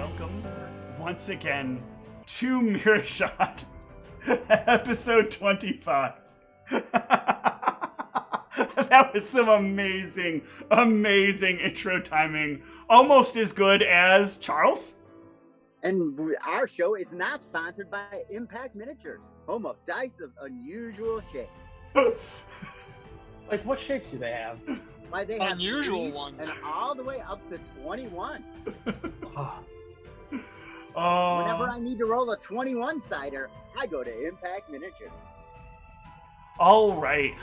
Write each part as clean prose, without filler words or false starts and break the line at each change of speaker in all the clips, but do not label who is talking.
welcome once again to Mearachd, episode 25. That was some amazing intro timing. Almost as good as Charles.
And our show is not sponsored by Impact Miniatures, home of dice of unusual shapes.
Like, what shapes do they have?
Why they have
unusual ones,
and all the way up to 21.
Oh.
Whenever I need to roll a 21-sider, I go to Impact Miniatures.
All right.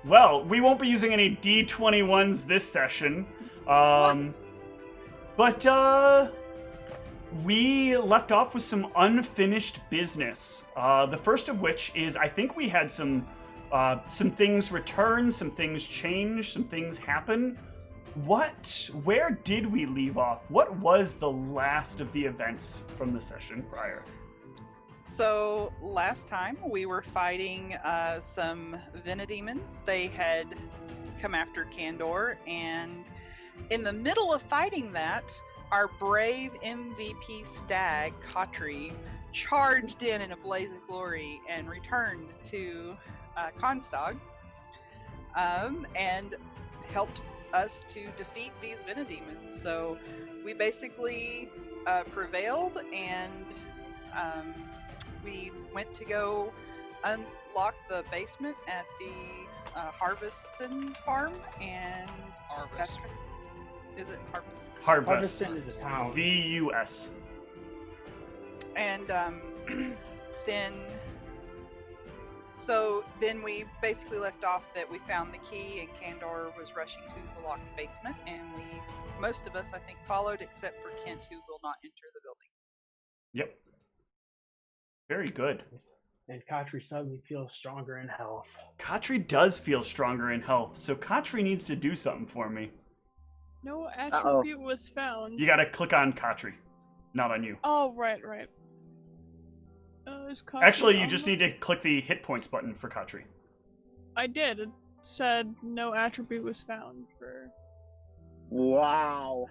Well, we won't be using any D21s this session. But we left off with some unfinished business. The first of which is, I think we had some things return, some things change, some things happen. Where did we leave off? What was the last of the events from the session prior?
So last time we were fighting some Venedemons. They had come after Kandor, and in the middle of fighting that, our brave MVP stag, Katri, charged in a blaze of glory and returned to Konstag and helped us to defeat these Venedemons. So we basically prevailed, and we went to go unlock the basement at the Harveston farm, and
Harvest.
Is it Harvest?
Harvest.
Harveston is a town.
V-U-S.
And then we basically left off that we found the key, and Kandor was rushing to the locked basement, and most of us, I think, followed, except for Kent, who will not enter the building.
Yep. Very good.
And Katri suddenly feels stronger in health.
Katri does feel stronger in health, so Katri needs to do something for me.
No attribute was found.
You gotta click on Katri, not on you.
Oh, right. Is Katri
Actually, you
on
just
the-
need to click the hit points button for Katri.
I did. It said no attribute was found for...
Wow.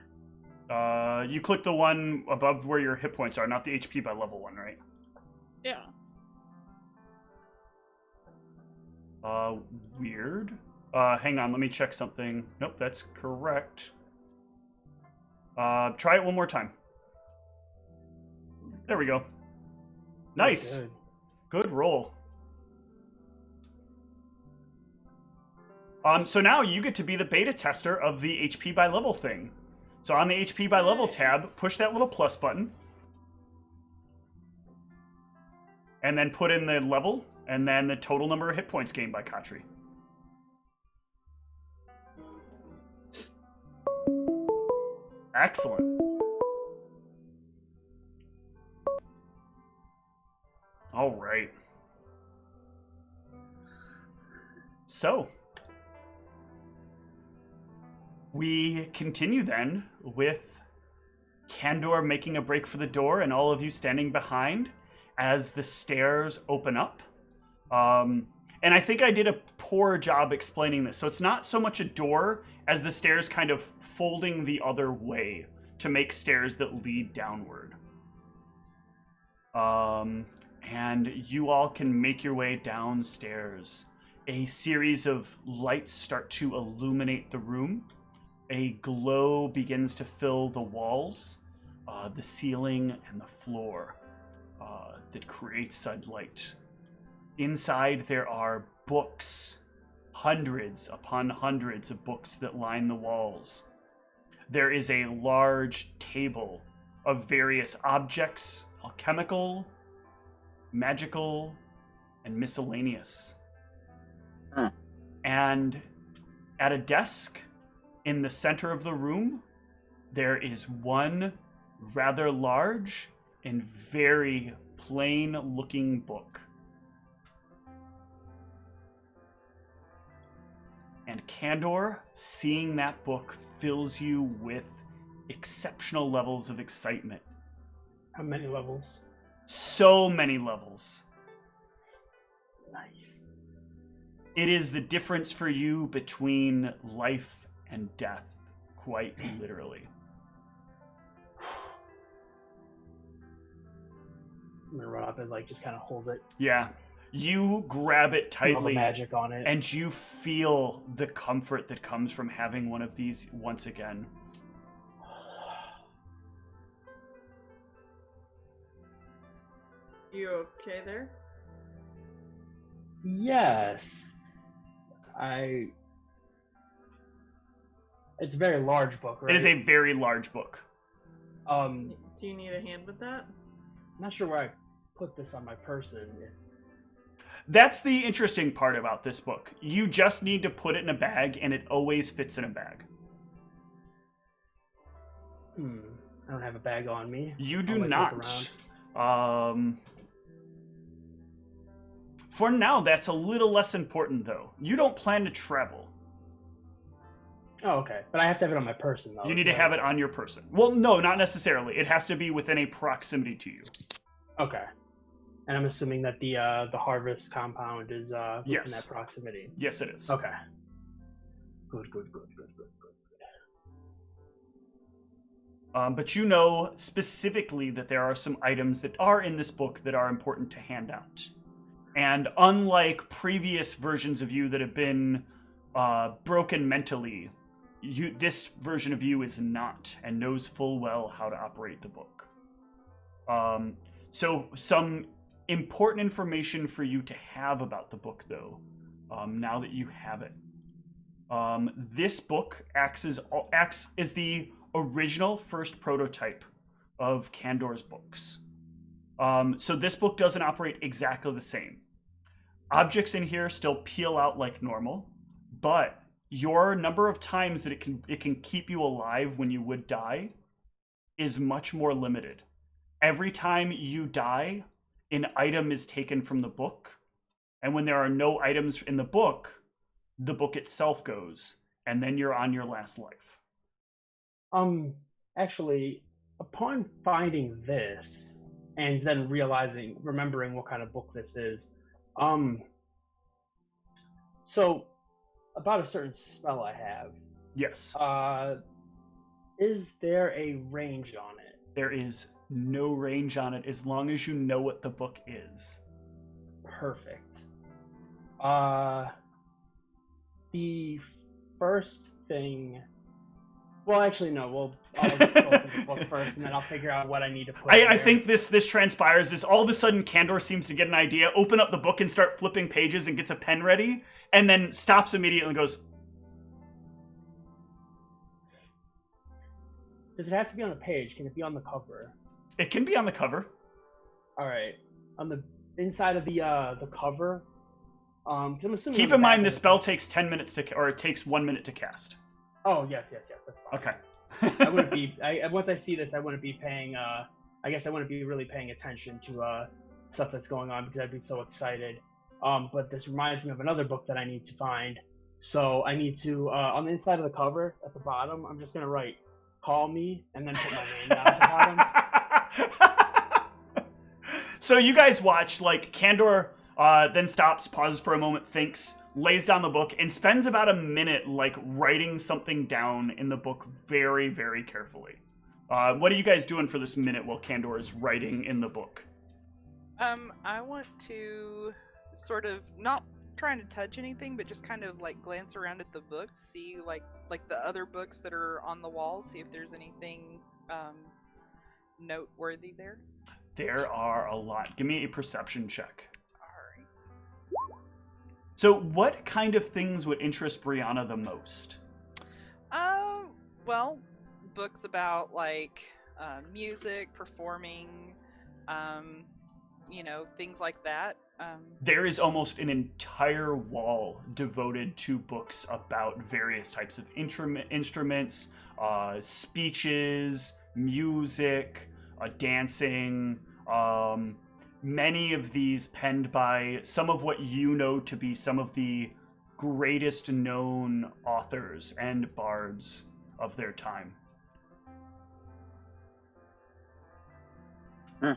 You click the one above where your hit points are, not the HP by level one, right?
Yeah.
Weird. Hang on, let me check something. Nope, that's correct. Try it one more time. There we go. Nice.
Good.
Good roll. So now you get to be the beta tester of the HP by level thing. So on the HP by level tab, push that little plus button. And then put in the level, and then the total number of hit points gained by Katri. Excellent. All right. So, we continue then with Kandor making a break for the door and all of you standing behind as the stairs open up. And I think I did a poor job explaining this. So it's not so much a door as the stairs kind of folding the other way to make stairs that lead downward. And you all can make your way downstairs. A series of lights start to illuminate the room. A glow begins to fill the walls, the ceiling, and the floor that creates sunlight. Inside there are books, hundreds upon hundreds of books that line the walls. There is a large table of various objects, alchemical, magical, and miscellaneous. And at a desk in the center of the room, there is one rather large and very plain-looking book. And Kandor, seeing that book fills you with exceptional levels of excitement.
How many levels?
So many levels.
Nice.
It is the difference for you between life and death, quite literally.
I'm gonna run up and like just kind of hold it.
Yeah. You grab it
Smell the
tightly,
magic on it.
and you feel the comfort that comes from having one of these once again.
You okay there?
Yes. It's a very large book, right?
It is a very large book.
Do
you need a hand with that?
I'm not sure where I put this on my person.
That's the interesting part about this book. You just need to put it in a bag, and it always fits in a bag.
I don't have a bag on me.
You do not. For now, that's a little less important, though. You don't plan to travel.
Oh, okay. But I have to have it on my person, though.
You need to have it on your person. Well, no, not necessarily. It has to be within a proximity to you.
Okay. And I'm assuming that the harvest compound is within that proximity.
Yes, it is.
Okay. Good.
But you know specifically that there are some items that are in this book that are important to hand out. And unlike previous versions of you that have been broken mentally, this version of you is not, and knows full well how to operate the book. So some important information for you to have about the book, though, now that you have it. This book acts as the original first prototype of Kandor's books. So this book doesn't operate exactly the same. Objects in here still peel out like normal, but your number of times that it can keep you alive when you would die is much more limited. Every time you die, an item is taken from the book, and when there are no items in the book itself goes, and then you're on your last life.
Actually, upon finding this, and then remembering what kind of book this is, so about a certain spell I have.
Yes.
Is there a range on it?
There is no range on it as long as you know what the book is.
Perfect. The first thing... Well, actually, no. I'll just go through the book first, and then I'll figure out what I need to put in
I
there.
think this transpires is all of a sudden Kandor seems to get an idea, open up the book and start flipping pages and gets a pen ready, and then stops immediately and goes...
Does it have to be on a page? Can it be on the cover?
It can be on the cover.
All right. On the inside of the cover, 'cause I'm assuming.
Keep in mind the spell takes 10 minutes or it takes 1 minute to cast.
Oh yes, that's fine.
Okay.
I wouldn't be. Once I see this, I wouldn't be paying. I guess I wouldn't be really paying attention to stuff that's going on because I'd be so excited. But this reminds me of another book that I need to find. So I need to on the inside of the cover at the bottom. I'm just gonna write "Call me" and then put my name down at the bottom.
So you guys watch, like, Kandor then stops, pauses for a moment, thinks, lays down the book, and spends about a minute, like, writing something down in the book very, very carefully. What are you guys doing for this minute while Kandor is writing in the book?
I want to sort of, not trying to touch anything, but just kind of, like, glance around at the books, see, like the other books that are on the wall, see if there's anything noteworthy there.
There are a lot. Give me a perception check.
Alright.
So what kind of things would interest Brianna the most?
Well, books about, like, music, performing, things like that.
There is almost an entire wall devoted to books about various types of instruments, speeches, music, dancing. Many of these penned by some of what you know to be some of the greatest known authors and bards of their time.
Huh.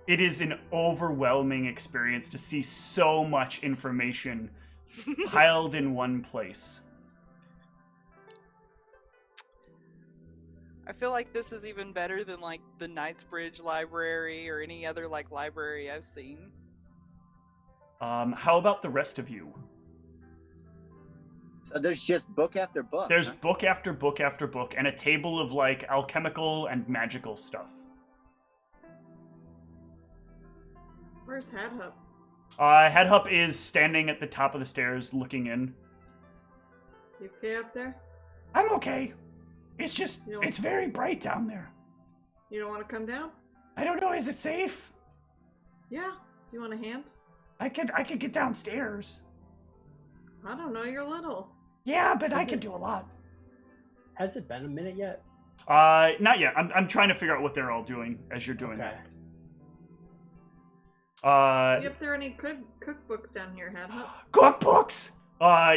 It is an overwhelming experience to see so much information piled in one place.
I feel like this is even better than like the Knightsbridge Library or any other like library I've seen.
How about the rest of you?
So there's just book after book.
There's
huh?
book after book after book, and a table of like alchemical and magical stuff.
Where's Hadhup?
Headhup is standing at the top of the stairs looking in.
You okay up there?
I'm okay. It's just,
You know-
it's very bright down there.
You don't want to come down?
I don't know, is it safe?
Yeah. You want a hand?
I could get downstairs.
I don't know. You're little.
Yeah, but I
Is
can
it-
do a lot.
Has it been a minute yet?
Not yet. I'm trying to figure out what they're all doing as you're doing
Okay.
that.
If there are any cookbooks down here, Hadhup?
Cookbooks!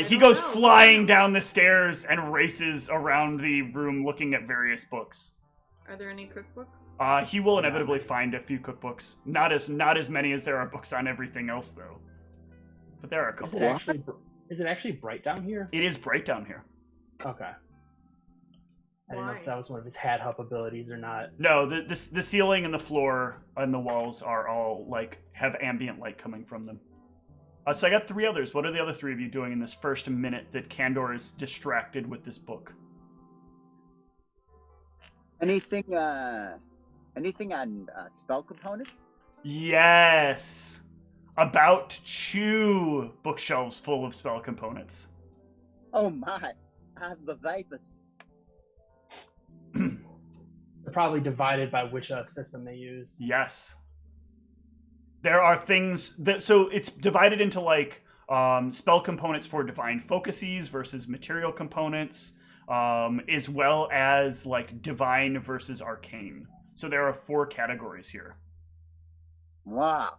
He
don't
goes
know.
flying down the stairs and races around the room looking at various books.
Are there any cookbooks?
He will inevitably find a few cookbooks. Not as many as there are books on everything else, though. But there are a couple.
Is it actually bright down here?
It is bright down here.
Okay. I didn't know
Why?
if that was one of his Hadhup abilities or not.
No, the ceiling and the floor and the walls are all like have ambient light coming from them. So I got 3 others. What are the other 3 of you doing in this first minute that Kandor is distracted with this book?
Anything on spell components?
Yes! About 2 bookshelves full of spell components.
Oh my, I have the vapors.
They're probably divided by which system they use.
Yes. There are things that, so it's divided into like spell components for divine focuses versus material components, as well as like divine versus arcane. So there are 4 categories here.
Wow.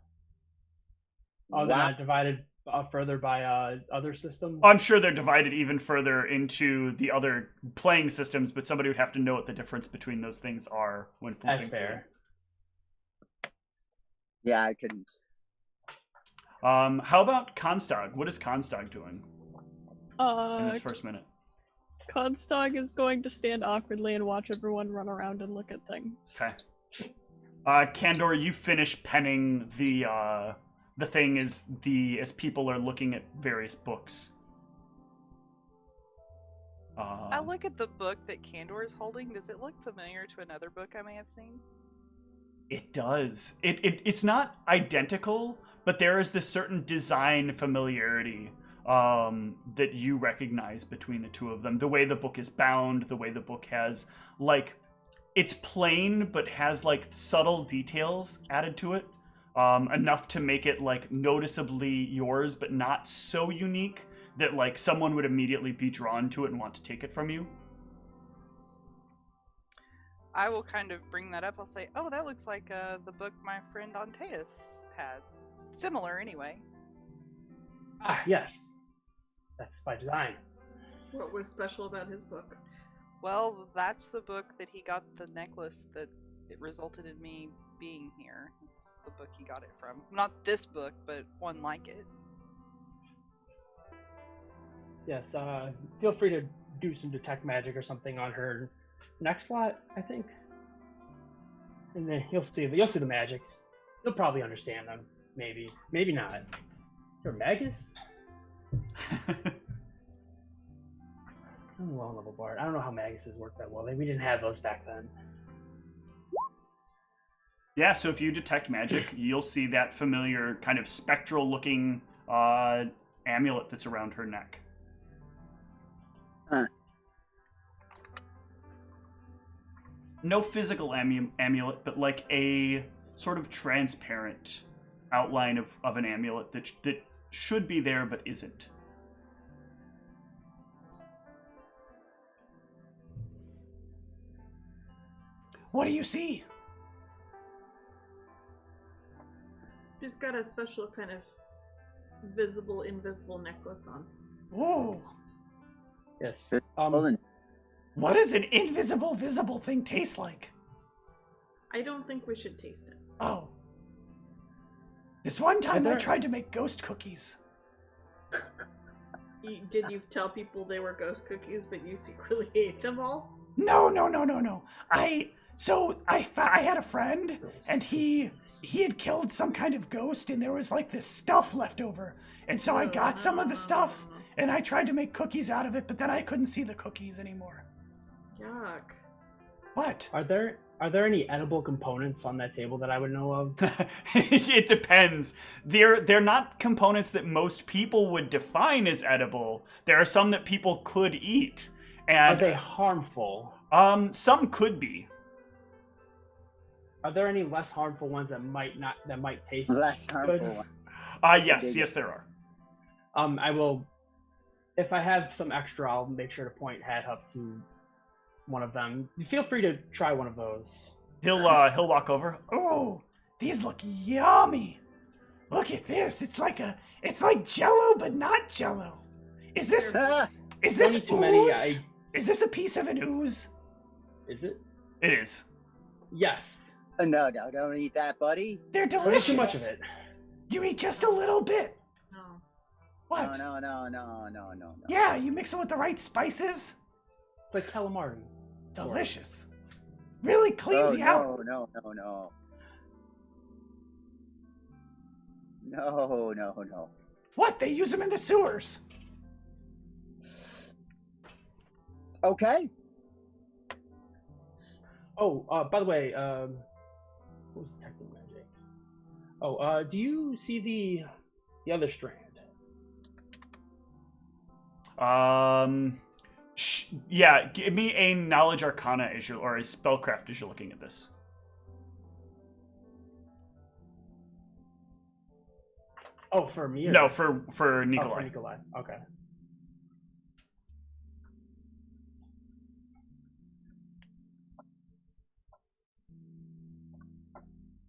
Oh, they're not divided further by other systems?
I'm sure they're divided even further into the other playing systems, but somebody would have to know what the difference between those things are when flipping
That's fair.
Yeah, I couldn't.
How about Constog? What is Constog doing in this first minute?
Constog is going to stand awkwardly and watch everyone run around and look at things.
Okay. Kandor, you finish penning the thing as people are looking at various books.
I look at the book that Kandor is holding. Does it look familiar to another book I may have seen?
It does. It's not identical, but there is this certain design familiarity that you recognize between the 2 of them. The way the book is bound, the way the book has, like, it's plain, but has, like, subtle details added to it. Enough to make it, like, noticeably yours, but not so unique that, like, someone would immediately be drawn to it and want to take it from you.
I will kind of bring that up. I'll say, oh, that looks like the book my friend Antaeus had. Similar, anyway.
Ah, yes. That's by design.
What was special about his book?
Well, that's the book that he got the necklace that it resulted in me being here. It's the book he got it from. Not this book, but one like it.
Yes, feel free to do some detect magic or something on her neck slot, I think. And then you'll see the magics. You'll probably understand them. Maybe. Maybe not. You're a magus? I'm a low level bard. I don't know how maguses work that well. Maybe we didn't have those back then.
Yeah, so if you detect magic, you'll see that familiar kind of spectral looking amulet that's around her neck. No physical amulet, but like a sort of transparent outline of an amulet that should be there but isn't. What do you see?
She's got a special kind of visible, invisible necklace on.
Whoa!
Yes.
What does an invisible, visible thing taste like?
I don't think we should taste it.
Oh. This one time I tried to make ghost cookies.
Did you tell people they were ghost cookies, but you secretly ate them all?
No. I had a friend, and he had killed some kind of ghost, and there was like this stuff left over. And so I got some of the stuff, and I tried to make cookies out of it, but then I couldn't see the cookies anymore.
Yuck.
What?
Are there any edible components on that table that I would know of?
It depends. They're not components that most people would define as edible. There are some that people could eat. And
Are they harmful?
Some could be.
Are there any less harmful ones that might taste
Less
good?
harmful one.
Yes, there are.
I will, if I have some extra, I'll make sure to point hat up to one of them. Feel free to try one of those.
He'll walk over. Oh, these look yummy. Look at this. It's like Jello, but not Jello. Is this
Ah,
is this
Don't eat too many,
ooze? Is this a piece of an ooze?
Is it?
It is.
Yes.
no, don't eat that, buddy.
They're
Don't eat
delicious.
too much of it.
You eat just a little bit.
No.
What?
No.
Yeah, you mix it with the right spices.
It's like calamari.
Delicious. Really cleans you out.
No.
What? They use them in the sewers.
Okay.
Oh, by the way, what was detecting magic? Oh, do you see the other strand?
Yeah, give me a knowledge arcana or a spellcraft as you're looking at this.
Oh, for me? Or...
No, for Nikolai.
Oh, for Nikolai. Okay.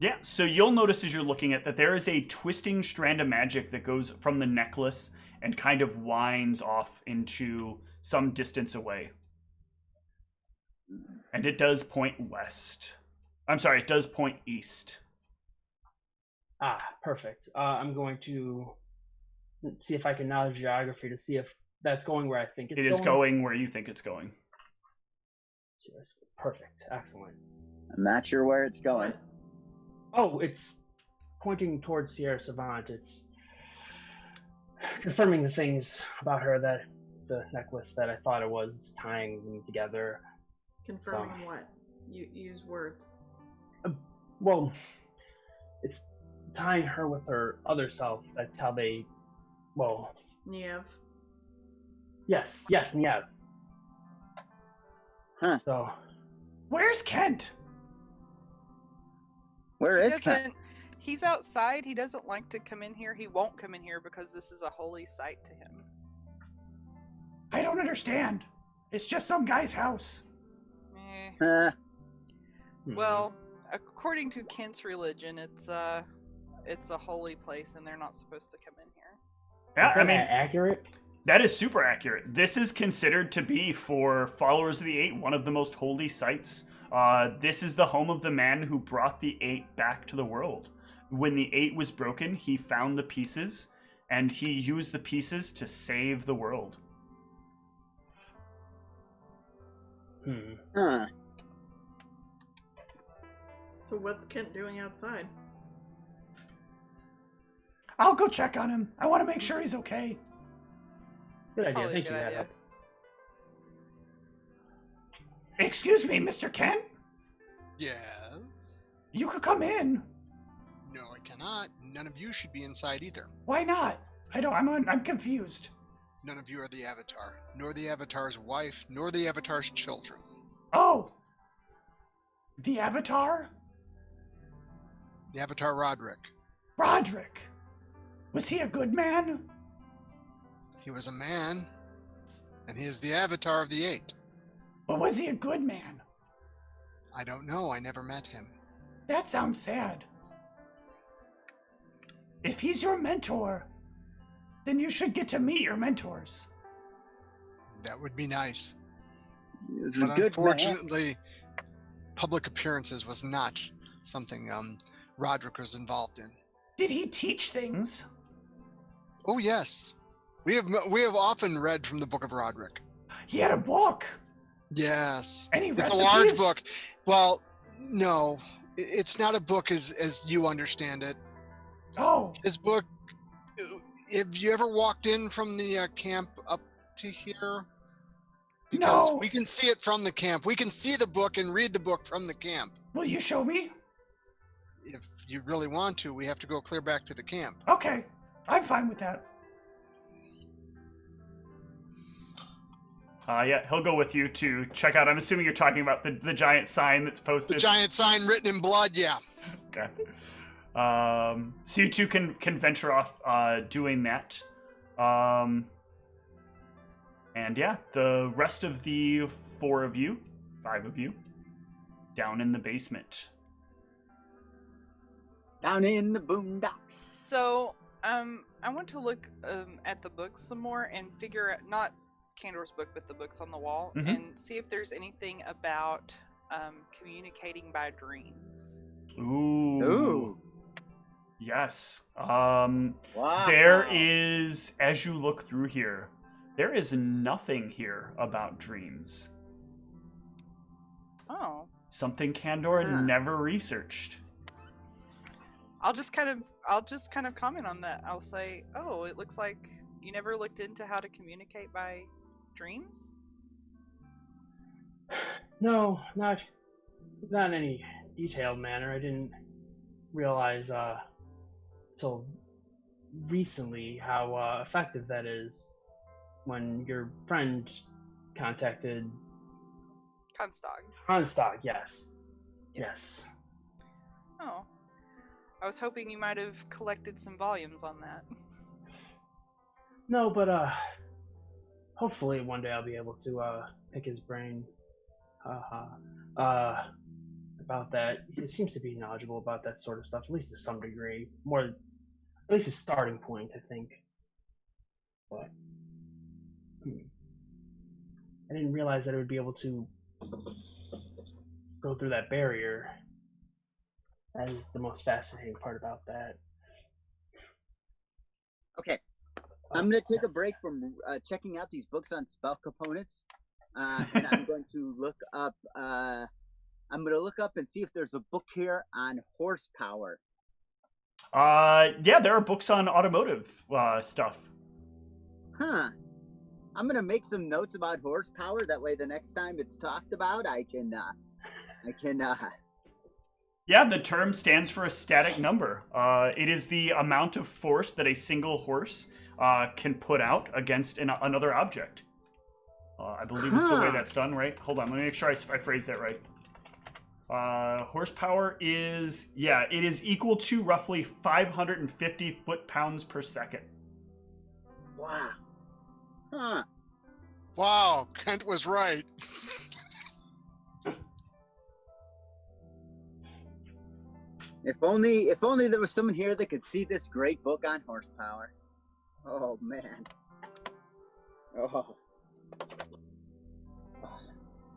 Yeah, so you'll notice as you're looking at that there is a twisting strand of magic that goes from the necklace and kind of winds off into some distance away. And it does point west. I'm sorry, it does point east.
Ah, perfect. I'm going to see if I can knowledge geography to see if that's going where I think it's going.
It is going where you think it's going.
Yes. Perfect. Excellent.
I'm not sure where it's going.
Oh, it's pointing towards Sierra Savant. It's confirming the things about her that the necklace that I thought it was. It's tying them together.
Confirming what? You use words.
Well, it's tying her with her other self. That's how they. Well.
Niev.
Yes, yeah.
Huh.
So.
Where's Kent?
Where is Kent?
He's outside. He doesn't like to come in here. He won't come in here because this is a holy site to him.
I don't understand. It's just some guy's house.
Well, according to Kent's religion, it's a holy place, and they're not supposed to come in here.
Yeah,
Is that accurate?
That is super accurate. This is considered to be, for followers of the Eight, one of the most holy sites. This is the home of the man who brought the Eight back to the world. When the Eight was broken, he found the pieces, and he used the pieces to save the world.
Huh.
So what's Kent doing outside?
I'll go check on him. I want to make sure he's okay.
Good idea.
Probably a
Thank you,
good idea.
Adam.
Excuse me, Mr. Kent?
Yes?
You could come in.
No, I cannot. None of you should be inside either.
Why not? I'm confused.
None of you are the Avatar, nor the Avatar's wife, nor the Avatar's children.
Oh. The Avatar?
The Avatar Roderick.
Roderick. Was he a good man?
He was a man, and he is the Avatar of the Eight.
But was he a good man?
I don't know. I never met him.
That sounds sad. If he's your mentor, then you should get to meet your mentors.
That would be nice.
This is
But
good,
unfortunately, public appearances was not something Roderick was involved in.
Did he teach things?
Oh yes, we have often read from the Book of Roderick.
He had a book.
Yes.
Any
It's
recipes?
a large book. Well, no, it's not a book as you understand it.
Oh,
His book. Have you ever walked in from the camp up to here? Because
no.
we can see it from the camp. We can see the book and read the book from the camp.
Will you show me?
If you really want to, we have to go clear back to the camp.
Okay, I'm fine with that. Yeah, he'll go with you to check out. I'm assuming you're talking about the giant sign that's posted.
The giant sign written in blood, yeah.
Okay. So you two can venture off doing that. And yeah, the rest of the 5 of you, down in the basement.
Down in the boondocks.
So, I want to look at the books some more and figure out, not Candor's book, but the books on the wall, and see if there's anything about communicating by dreams.
Ooh. Yes.
Wow.
There is, as you look through here, there is nothing here about dreams.
Oh.
Something Candor never researched.
I'll just kind of comment on that. I'll say, "Oh, it looks like you never looked into how to communicate by dreams?"
No, not in any detailed manner. I didn't realize till recently how effective that is. When your friend contacted Hanstag, yes.
Oh. I was hoping you might have collected some volumes on that.
No, but hopefully one day I'll be able to pick his brain about that. He seems to be knowledgeable about that sort of stuff, at least to some degree. At least a starting point, I think. But I didn't realize that I would be able to go through that barrier. That is the most fascinating part about that.
Okay, I'm going to take a break from checking out these books on spell components, and I'm going to look up. I'm going to look up and see if there's a book here on horsepower.
Yeah, there are books on automotive stuff.
Huh. I'm going to make some notes about horsepower. That way, the next time it's talked about, I can.
Yeah, the term stands for a static number. It is the amount of force that a single horse can put out against another object. I believe is the way that's done, right? Hold on, let me make sure I phrased that right. Horsepower is, it is equal to roughly 550 foot-pounds per second.
Wow. Huh.
Wow, Kent was right.
If only there was someone here that could see this great book on horsepower. Oh man. Oh.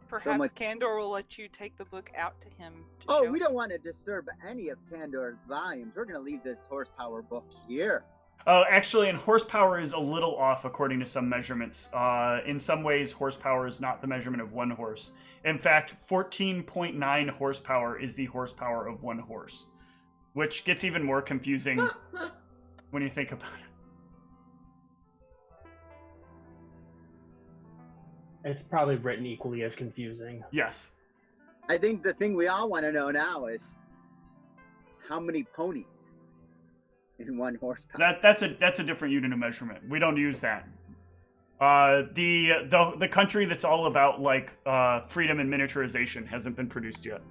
Perhaps Candor will let you take the book out to him.
We don't want to disturb any of Candor's volumes. We're going to leave this horsepower book here.
Oh, actually, and horsepower is a little off according to some measurements. In some ways, horsepower is not the measurement of one horse. In fact, 14.9 horsepower is the horsepower of one horse, which gets even more confusing when you think about it.
It's probably written equally as confusing.
Yes.
I think the thing we all want to know now is how many ponies in one horsepower.
That's a different unit of measurement. We don't use that. The country that's all about like freedom and miniaturization hasn't been produced yet.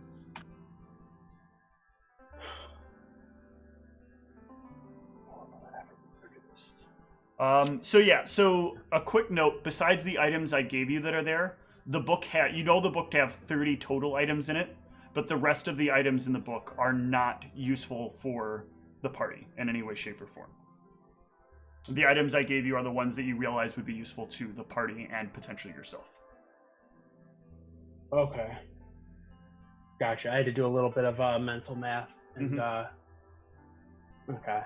So a quick note, besides the items I gave you that are there, the book the book to have 30 total items in it, but the rest of the items in the book are not useful for the party in any way, shape, or form. The items I gave you are the ones that you realize would be useful to the party and potentially yourself.
Okay. Gotcha. I had to do a little bit of mental math. And, okay.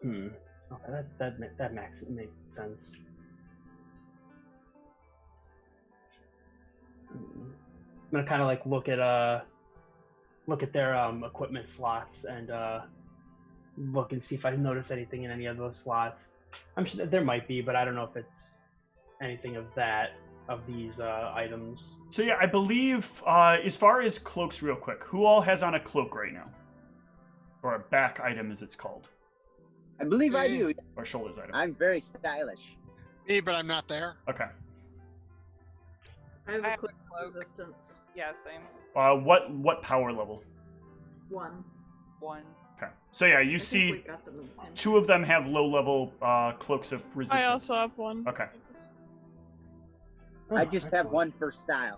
Okay, that makes sense. I'm gonna kind of like look at their equipment slots and look and see if I notice anything in any of those slots. I'm sure that there might be, but I don't know if it's anything of these items.
So yeah, I believe as far as cloaks, real quick, who all has on a cloak right now, or a back item, as it's called,
I believe I do.
or shoulders item?
I'm very stylish.
Me, but I'm not there.
Okay.
I have
I
a
have
quick
a cloak.
resistance.
Yeah, same.
What power level?
1.
1.
Okay. So yeah, you
I think we
see
got them in the same.
2 of them have low level cloaks of resistance.
I also have one.
Okay.
I just have one for style.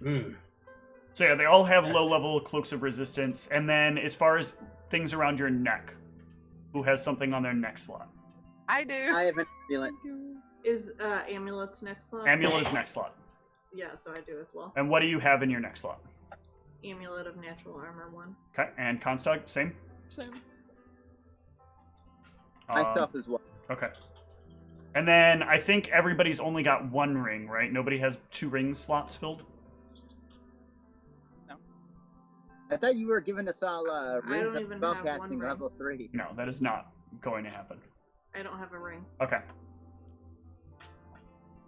So yeah, they all have
Yes.
low level cloaks of resistance, and then as far as things around your neck, who has something on their neck slot?
I do.
I have an amulet.
Is amulet's next slot?
Amulet is neck slot.
Yeah, so I do as well.
And what do you have in your neck slot?
Amulet of natural armor 1.
Okay, and Constog, same?
Same.
Myself as well.
Okay. And then I think everybody's only got 1 ring, right? Nobody has 2 ring slots filled?
I thought you were giving us all rings
don't
of
even have one
spellcasting
ring.
level 3.
No, that is not going to happen.
I don't have a ring.
Okay.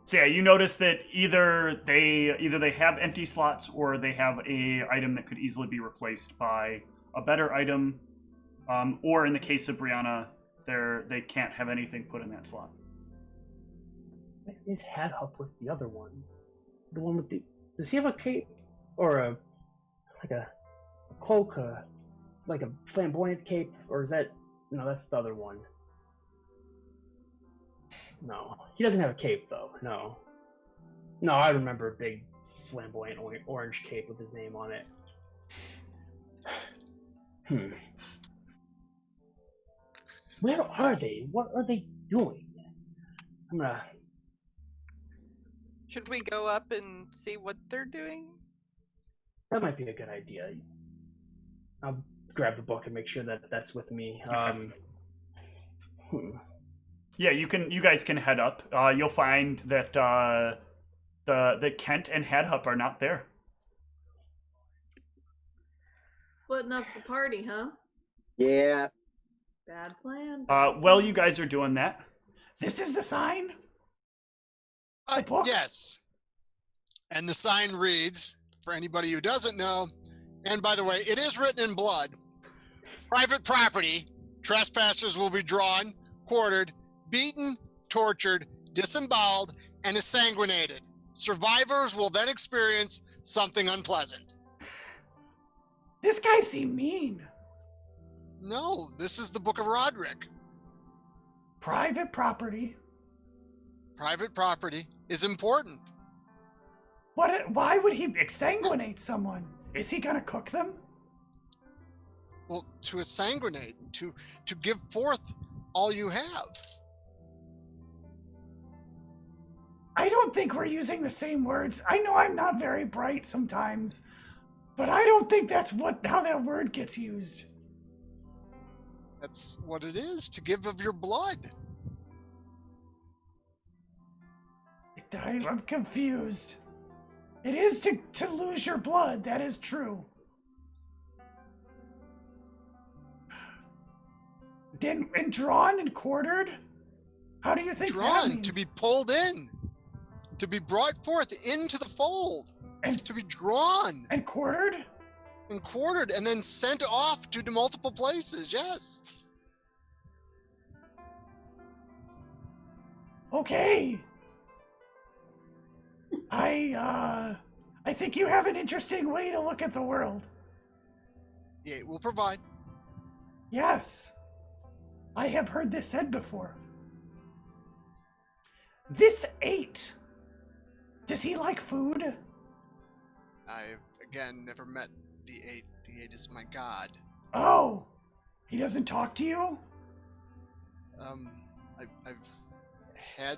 So yeah, you notice that either they have empty slots or they have a item that could easily be replaced by a better item, or in the case of Brianna, they can't have anything put in that slot.
What is Hadhup with the other one? The one with the... Does he have a cape? Or a cloak? Like a flamboyant cape? Or is that... No, that's the other one. No. He doesn't have a cape, though. No. No, I remember a big flamboyant orange cape with his name on it. Where are they? What are they doing? I'm gonna...
Should we go up and see what they're doing?
That might be a good idea. I'll grab the book and make sure that that's with me.
Yeah, you guys can head up. You'll find that the Kent and Hadhup are not there.
Splitting up the party, huh?
Yeah.
Bad plan.
While you guys are doing that, this is the sign. Book?
Yes. And the sign reads, for anybody who doesn't know, and by the way, it is written in blood, private property, trespassers will be drawn, quartered, beaten, tortured, disemboweled, and exsanguinated. Survivors will then experience something unpleasant.
This guy seemed mean.
No, this is the Book of Roderick.
Private property.
Private property is important.
Why would he exsanguinate someone? Is he gonna cook them?
Well, to exsanguinate, to give forth all you have.
I don't think we're using the same words. I know I'm not very bright sometimes, but I don't think that's how that word gets used.
That's what it is, to give of your blood.
I'm confused. It is to lose your blood, that is true. And drawn and quartered? How do you think that
Drawn,
means?
to be pulled in, to be brought forth into the fold,
And-
to be drawn
And quartered?
and quartered and then sent off to the multiple places, yes.
Okay. I think you have an interesting way to look at the world.
The 8 will provide.
Yes. I have heard this said before. This 8. Does he like food?
I've, again, never met the 8. The 8 is my god.
Oh. He doesn't talk to you?
I've had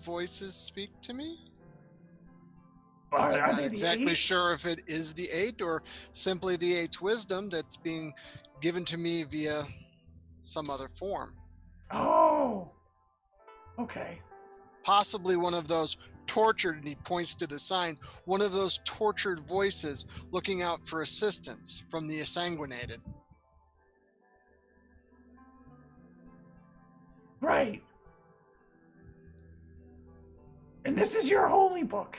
voices speak to me.
Are
I'm not
they the
exactly
8?
sure if it is the 8 or simply the 8's wisdom that's being given to me via some other form.
Oh. Okay.
Possibly one of those tortured, and he points to the sign, one of those tortured voices looking out for assistance from the sanguinated.
Right. And this is your holy book.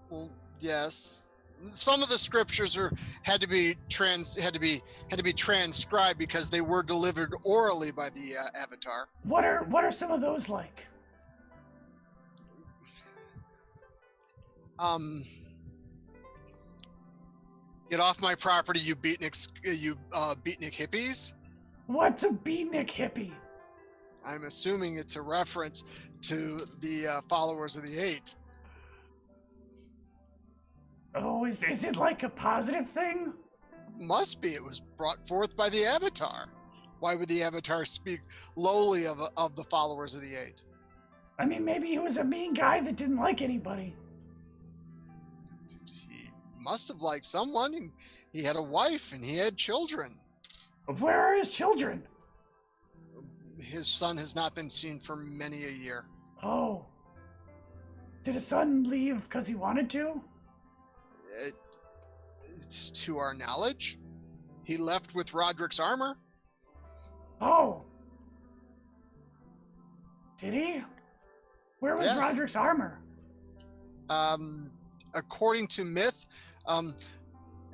Well, yes. Some of the scriptures had to be transcribed because they were delivered orally by the Avatar.
What are some of those like?
Get off my property, you beatnik hippies.
What's a beatnik hippie?
I'm assuming it's a reference to the followers of the Eight.
Oh, is it like a positive thing?
Must be. It was brought forth by the Avatar. Why would the Avatar speak lowly of the followers of the Eight?
I mean, maybe he was a mean guy that didn't like anybody.
He must have liked someone. He had a wife and he had children.
Where are his children?
His son has not been seen for many a year.
Oh. Did his son leave because he wanted to?
It's to our knowledge. He left with Roderick's armor.
Oh. Did he? Where was
Yes.
Roderick's armor?
According to myth,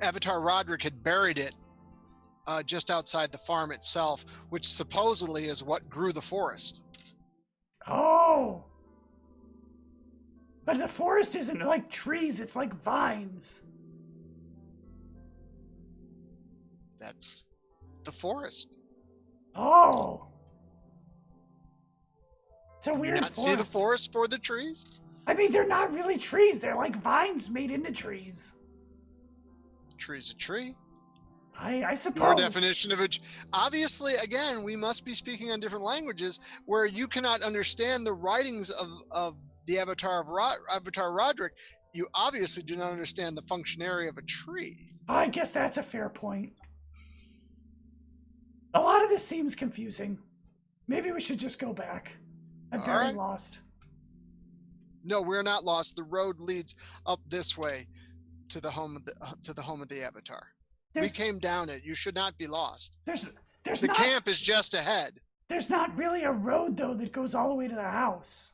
Avatar Roderick had buried it just outside the farm itself, which supposedly is what grew the forest.
Oh. But the forest isn't like trees, it's like vines.
That's the forest.
Oh. It's a
Can you
weird
not
forest.
see the forest for the trees?
I mean, they're not really trees, they're like vines made into trees.
Tree's a tree.
I suppose.
Your definition of it. Obviously, again, we must be speaking on different languages where you cannot understand the writings of the Avatar Avatar Roderick. You obviously do not understand the functionary of a tree.
I guess that's a fair point. A lot of this seems confusing. Maybe we should just go back. I'm very
right.
lost.
No, we're not lost. The road leads up this way to the home of the Avatar. We came down it. You should not be lost.
There's
The
not,
camp is just ahead.
There's not really a road though that goes all the way to the house.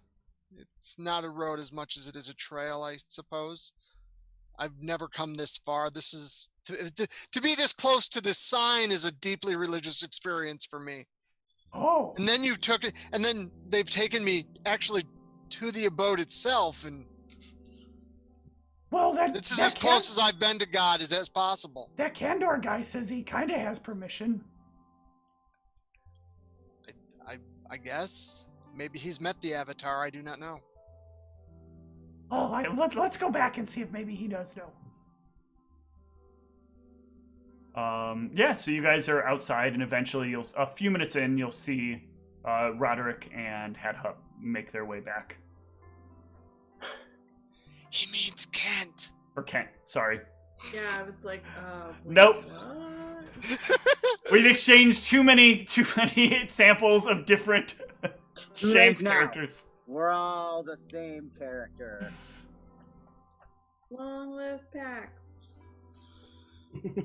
It's not a road as much as it is a trail, I suppose. I've never come this far. This is to be this close to this sign is a deeply religious experience for me.
Oh.
And then you took it, and then they've taken me actually to the abode itself, and
Well,
this is as close as I've been to God as possible.
That Kandor guy says he kind of has permission.
I guess. Maybe he's met the Avatar. I do not know.
Oh, let's go back and see if maybe he does know. Yeah, so you guys are outside, and eventually, a few minutes in, you'll see Roderick and Hadhup make their way back.
He means Kent.
Or Kent, sorry.
Yeah, I was like, wait,
Nope.
what?
We've exchanged too many samples of different James
now.
characters.
We're all the same character.
Long live PAX.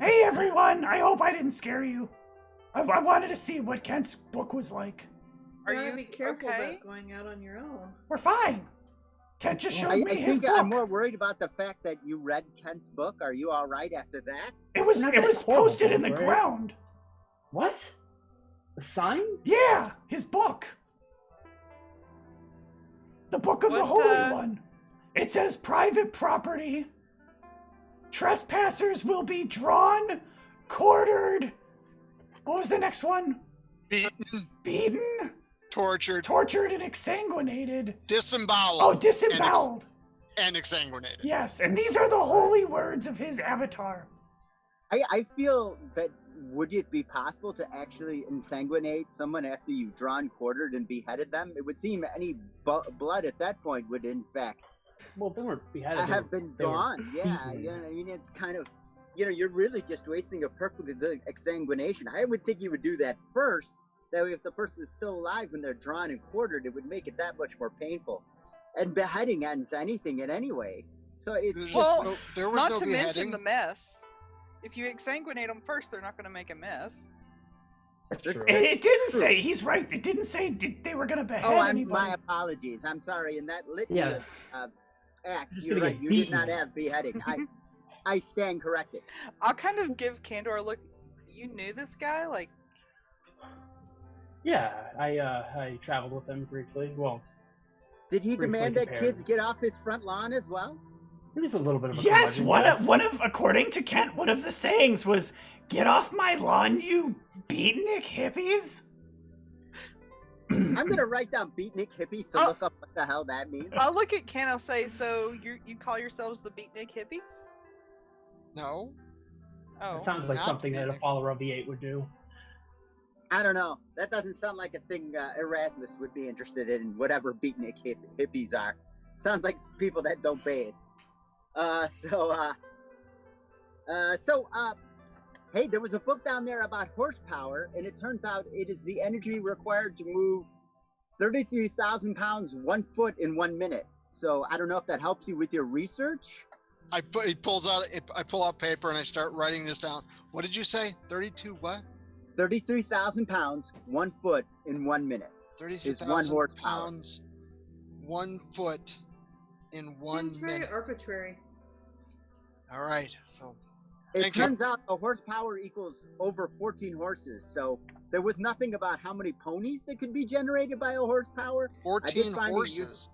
Hey everyone, I hope I didn't scare you. I wanted to see what Kent's book was like.
Are
You gotta
you
be careful
okay?
about going out on your own.
We're fine. Kent just showed
I
me his
think
book.
I'm more worried about the fact that you read Kent's book. Are you all right after that?
It was
Not that horrible
posted in the
book, right?
ground.
What? The sign?
Yeah, his book. The Book of the
What,
Holy One. It says private property. Trespassers will be drawn, quartered. What was the next one? Beaten,
Tortured,
tortured, and exsanguinated.
disemboweled.
Oh, disemboweled.
And exsanguinated.
Yes, and these are the holy words of his avatar.
I feel that would it be possible to actually insanguinate someone after you've drawn, quartered, and beheaded them? It would seem any blood at that point would, in fact,
Well, they were beheaded.
have been
they were
gone. Yeah,
beaten.
you know what I mean? It's kind of, you're really just wasting a perfectly good exsanguination. I would think you would do that first. That way, if the person is still alive when they're drawn and quartered, it would make it that much more painful. And beheading ends anything in any way. So it's
There's
just
Well,
there was
not
no
to
beheading.
mention the mess. If you exsanguinate them first, they're not going to make a mess.
That's
That's-
true.
It didn't
true.
say. He's right. It didn't say they were gonna behead
Oh,
anybody.
my apologies. I'm sorry. In that litany
Yeah.
of acts,
Just
you're
gonna
right.
get
You did
beaten.
not have beheading. I stand corrected.
I'll kind of give Candor a look. You knew this guy? Like,
Yeah, I traveled with him briefly. Well,
Did he
Briefly
demand that
compared.
kids get off his front lawn as well?
he was a little bit of a
Yes,
curmudgeon,
one
yes.
of according to Kent, one of the sayings was, "Get off my lawn, you beatnik hippies."
I'm gonna write down beatnik hippies to
Oh.
look up what the hell that means.
I'll look at Ken. I'll say, so you call yourselves the Beatnik Hippies?
No.
Oh,
It sounds like
Not
something that a
beatnik.
follower of the Eight would do.
I don't know. That doesn't sound like a thing Erasmus would be interested in. Whatever beatnik hippies are, sounds like people that don't bathe. Hey, there was a book down there about horsepower, and it turns out it is the energy required to move 33,000 pounds 1 foot in 1 minute. So I don't know if that helps you with your research.
He pulls out. I pull out paper and I start writing this down. What did you say? 32 what?
33,000 pounds 1 foot in 1 minute.
32,000
horsepower.
pounds, 1 foot in 1
Seems very
minute.
arbitrary.
All right. So
It
Thank you.
turns out a horsepower equals over 14 horses. So there was nothing about how many ponies that could be generated by a horsepower.
14
find it
horses.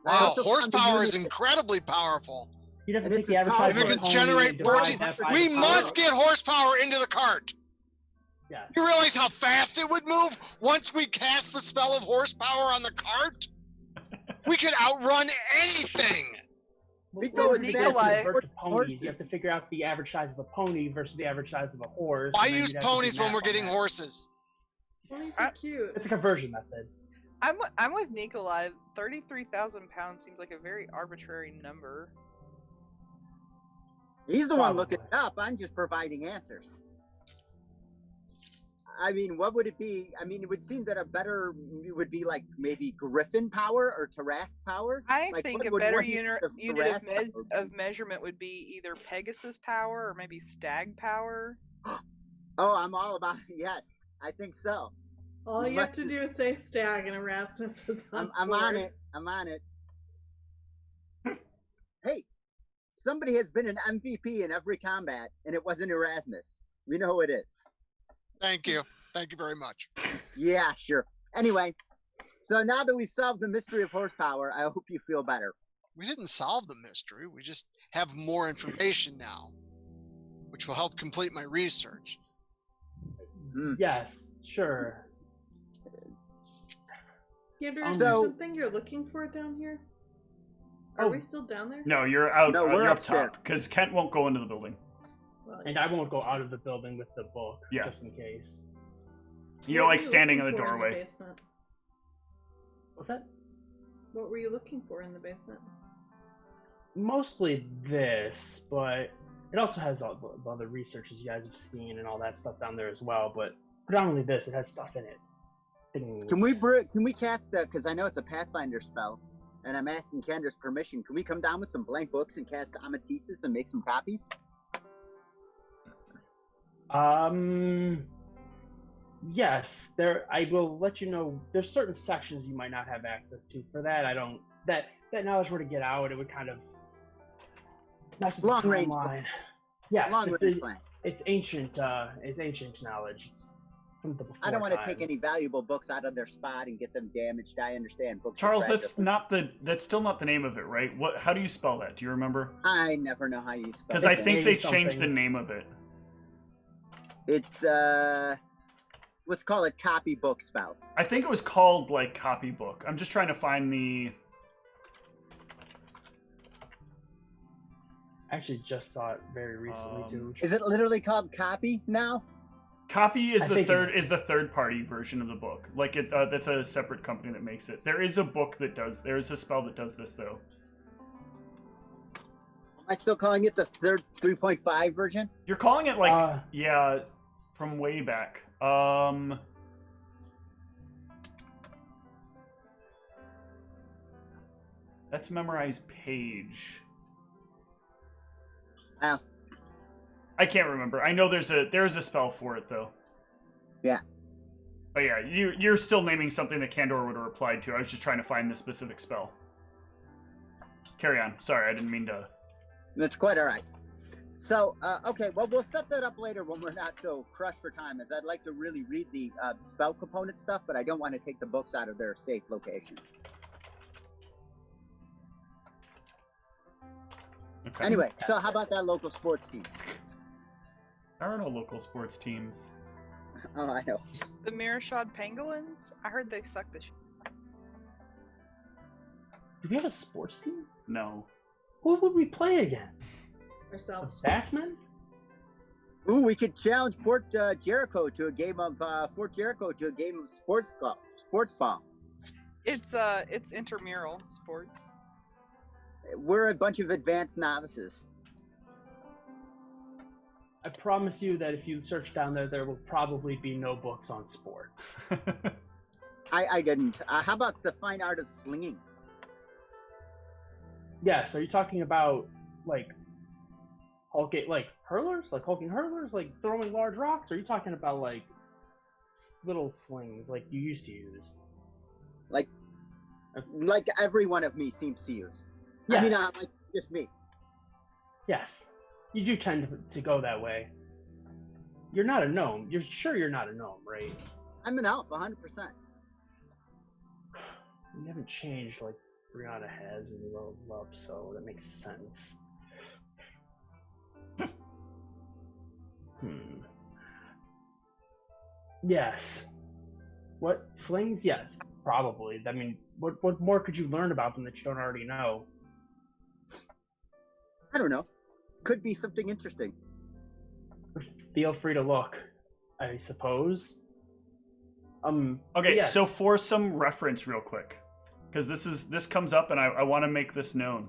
I
Wow,
also found the
horsepower is
unit-
incredibly powerful.
You'd have to
And
take
it's
the
a
average
power-
size
If
of
it
a
could
pony
generate
and divide
14
that by
We
the
must
power.
get horsepower into the cart.
Yes.
You realize how fast it would move once we cast the spell of horsepower on the cart? We could outrun anything.
We
Well,
go
if
as
you
fast
go
as
convert to ponies,
horses.
you have to figure out the average size of a pony versus the average size of a horse.
Why
and then
use
you'd have to do
ponies when
math
we're
on
getting
that.
horses?
Ponies are cute.
It's a conversion method.
I'm with Nikolai. 33,000 pounds seems like a very arbitrary number.
He's the one looking
Probably.
it up. I'm just providing answers. I mean, what would it be? I mean, it would seem that a better would be like maybe Griffin power or Tarrasque power.
I
Like,
think
what
a
would
better
one
unit
of
of
Tarrasque power be?
of measurement would be either Pegasus power or maybe Stag power.
Oh, I'm all about yes. I think so.
All
You
you have
must-
to do is say stag and Erasmus is on
I'm on
board.
it. I'm on it. Hey, somebody has been an MVP in every combat, and it wasn't Erasmus. We know who it is.
Thank you. Thank you very much.
Yeah, sure. Anyway, so now that we've solved the mystery of horsepower, I hope you feel better.
We didn't solve the mystery. We just have more information now, which will help complete my research.
Hmm.
Yes, sure.
Gander, is
So-
there something you're looking for down here? Are
Oh.
we still down there?
No, you're out.
No, we're
you're up
upstairs.
top because Kent won't go into the building.
Well,
And I won't go out of the building with the book,
Yeah.
just in case.
You're
what were
like
you
standing in the
looking for
doorway.
basement?
What's that?
What were you looking for in the basement?
Mostly this, but it also has all the other researches you guys have seen and all that stuff down there as well. But predominantly this, it has stuff in it. Things.
Can we cast because I know it's a Pathfinder spell, and I'm asking Kendra's permission. Can we come down with some blank books and cast Amatesis and make some copies?
Yes, there. I will let you know. There's certain sections you might not have access to. For that, I don't. That knowledge were to get out, it would kind of mess with
Long
the
range
timeline. Yes,
Long
it's,
range plan.
it's ancient. It's ancient knowledge. It's from the before
I don't want to take any
times.
valuable books out of their spot and get them damaged. I understand. Books are
Charles,
fragile.
that's still not the name of it, right? What? How do you spell that? Do you remember?
I never know how you spell
Because
it.
I
It's
think
A
they changed the
something.
name of it.
It's let's call it copybook spell.
I think it was called like copybook. I'm just trying to find the.
I actually just saw it very recently too.
Is it literally called copy now?
Copy is
I
the
think
third party version of the book. Like it, that's a separate company that makes it. There is a book that does. There is a spell that does this though.
Am I still calling it the third 3.5 version?
You're calling it like
Uh,
yeah, from way back. That's memorize page.
Oh.
I can't remember. I know there's a spell for it though.
Yeah.
But yeah, you're still naming something that Kandor would have replied to. I was just trying to find the specific spell. Carry on. Sorry, I didn't mean to.
That's quite all right. So, okay, well, we'll set that up later when we're not so crushed for time, as I'd like to really read the spell component stuff, but I don't want to take the books out of their safe location.
Okay.
Anyway, so how about that local sports team?
There are no local sports teams.
Oh, I know.
The Mearachd Pangolins? I heard they suck the shit.
Do we have a sports team?
No.
Who would we play against?
Ourselves.
Batsmen?
Ooh, we could challenge Fort Jericho to a game of sports ball.
It's intramural sports.
We're a bunch of advanced novices.
I promise you that if you search down there, there will probably be no books on sports.
I didn't. How about the fine art of slinging?
Yes, are you talking about like hurlers, like hulking hurlers, like throwing large rocks? Or are you talking about like little slings like you used to use?
Like every one of me seems to use.
Yes.
I mean, like just me.
Yes, you do tend to go that way. You're not a gnome. You're sure you're not a gnome, right?
I'm an elf, 100%.
You haven't changed like Brianna has when you leveled up, so that makes sense. Yes. What slings? Yes, probably. I mean, what more could you learn about them that you don't already know?
I don't know. Could be something interesting.
Feel free to look, I suppose.
Okay,
yes.
So for some reference real quick, because this comes up and I want to make this known.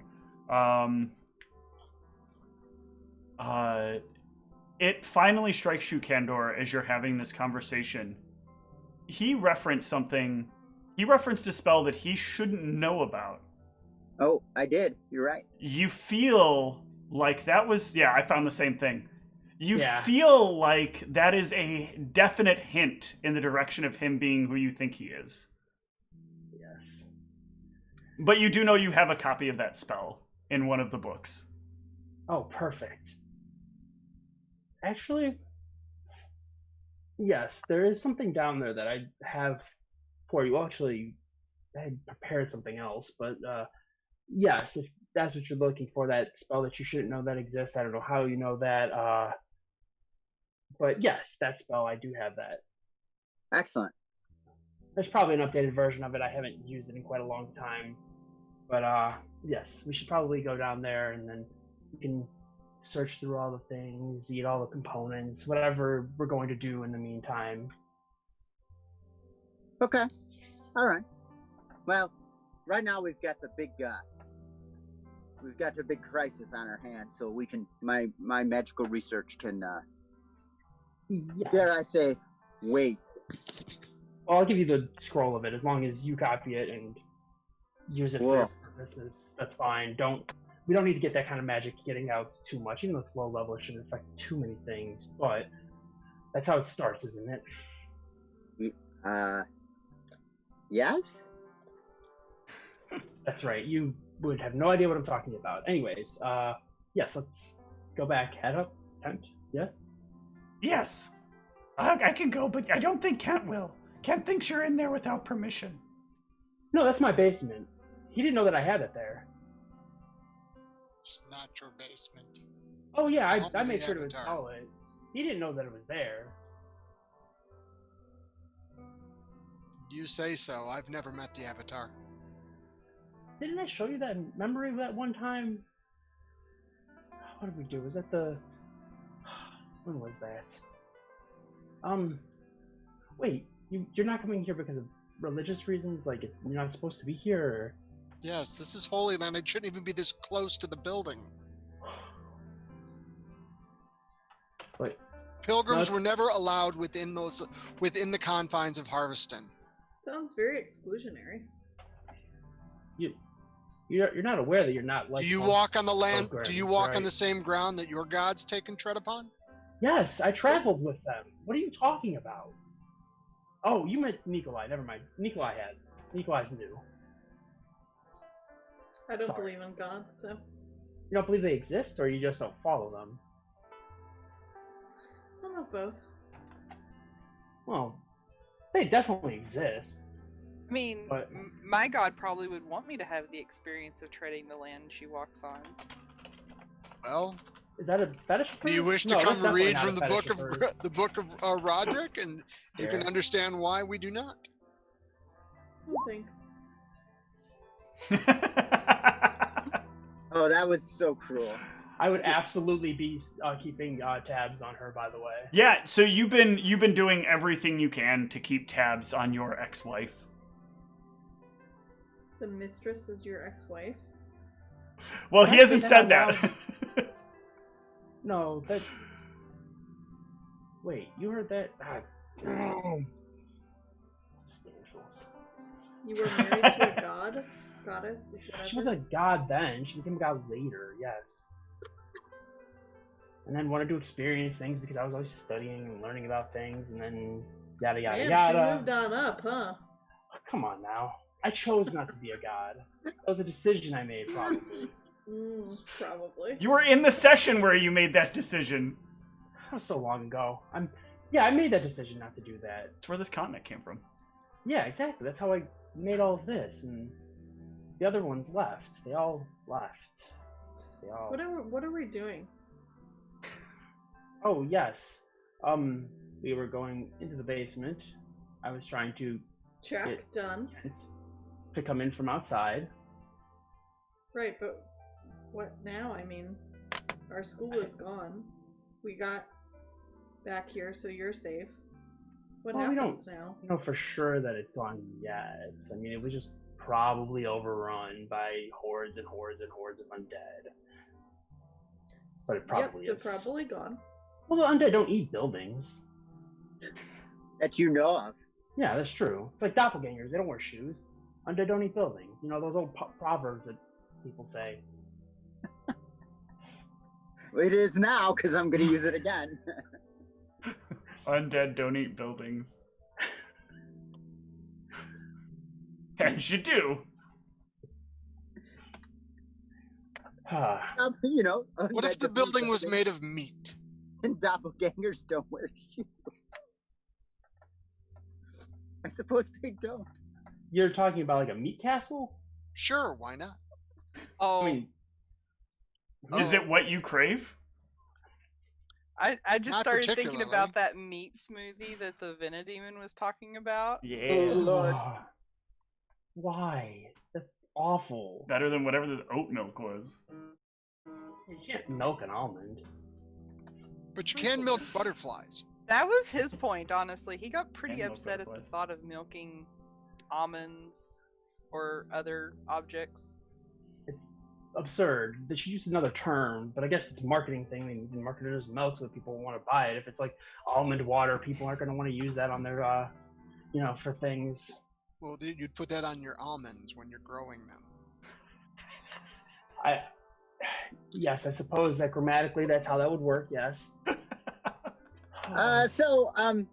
It finally strikes you, Kandor, as you're having this conversation. He referenced something. He referenced a spell that he shouldn't know about.
Oh, I did. You're right.
You feel like that was... Yeah, I found the same thing. You
Yeah.
feel like that is a definite hint in the direction of him being who you think he is.
Yes.
But you do know you have a copy of that spell in one of the books.
Oh, perfect. Actually, yes, there is something down there that I have for you. Actually, I had prepared something else, but yes, if that's what you're looking for, that spell that you shouldn't know that exists. I don't know how you know that, but yes, that spell, I do have that.
Excellent.
There's probably an updated version of it. I haven't used it in quite a long time, but yes, we should probably go down there and then we can search through all the things, eat all the components, whatever we're going to do in the meantime.
Okay. All right. Well, right now we've got a big crisis on our hands, so we can my magical research can
Yes.
dare I say wait.
Well, I'll give you the scroll of it as long as you copy it and use it for your purposes. That's fine. We don't need to get that kind of magic getting out too much. Even though it's low level, it shouldn't affect too many things. But that's how it starts, isn't it?
Yes?
That's right. You would have no idea what I'm talking about. Anyways, yes, let's go back. Head up. Kent, yes?
Yes. I can go, but I don't think Kent will. Kent thinks you're in there without permission.
No, that's my basement. He didn't know that I had it there.
It's not your basement.
Oh yeah, I
Not
made
the
sure to
Avatar.
install it. He didn't know that it was there.
You say so. I've never met the Avatar.
Didn't I show you that memory of that one time? What did we do? Was that the... When was that? Wait, you're not coming here because of religious reasons? Like, you're not supposed to be here? Or...
Yes, this is Holy Land. It shouldn't even be this close to the building.
But
Pilgrims were never allowed within the confines of Harveston.
Sounds very exclusionary.
You're not aware that you're not like.
Do you walk on the land?
pilgrims,
Do you walk on
right?
the same ground that your gods take and tread upon?
Yes, I traveled with them. What are you talking about? Oh, you meant Nikolai. Never mind. Nikolai's new.
I don't
Sorry.
believe in God, so.
You don't believe they exist, or you just don't follow them?
Some of both.
Well, they definitely exist.
I mean,
But-
my god probably would want me to have the experience of treading the land she walks on.
Well,
Is that a fetish?
do you wish to
No, that's
come
definitely
read
not
from
a
the book
fetish
of
hers.
the book of Roderick, and you can
Fair.
understand why we do not?
Oh, thanks.
Oh, that was so cruel.
I would absolutely be keeping tabs on her, by the way.
Yeah, so you've been doing everything you can to keep tabs on your ex-wife.
The mistress is your ex-wife?
Well, he
Don't
hasn't
say
said
that
that.
No, that. Wait, you heard that? Substantials.
You were married to a god? Goddess?
She
Whatever?
wasn't a god then. She became a god later. Yes. And then wanted to experience things because I was always studying and learning about things, and then yada yada
Damn,
yada.
she moved on up, huh?
Come on now. I chose not to be a god. That was a decision I made, probably.
Probably.
You were in the session where you made that decision.
That was so long ago. I made that decision not to do that.
That's where this comic came from.
Yeah, exactly. That's how I made all of this, and the other ones left. They all left. They all.
What are we doing?
Oh yes. We were going into the basement. I was trying to
Check, done.
to come in from outside.
Right, but what now? I mean, our school is gone. We got back here, so you're safe. What
Well, we
happens now?
know for sure that it's gone yet. I mean, it was just probably overrun by hordes and hordes and hordes of undead. But it probably
yep,
is.
so probably gone.
Well, the undead don't eat buildings.
That you know of.
Yeah, that's true. It's like doppelgangers. They don't wear shoes. Undead don't eat buildings. You know, those old proverbs that people say.
It is now, because I'm going to use it again.
Undead don't eat buildings. As you do.
You know.
What if the building was made of meat?
And doppelgangers don't wear shoes. I suppose they don't.
You're talking about like a meat castle?
Sure, why not?
Oh,
I mean,
Is it what you crave?
I just
Not
started thinking
particularly.
about that meat smoothie that the Venedemon was talking about.
Yeah.
Oh, Lord.
Why? That's awful.
Better than whatever the oat milk was.
You can't milk an almond.
But you can milk butterflies.
That was his point, honestly. He got pretty
And milk
upset at the
butterflies.
thought of milking almonds or other objects.
It's absurd. They should use another term, but I guess it's a marketing thing. And market it as milk so that people want to buy it. If it's like almond water, people aren't going to want to use that on their, for things.
Well, you'd put that on your almonds when you're growing them.
Yes, I suppose that grammatically that's how that would work. Yes.
So, I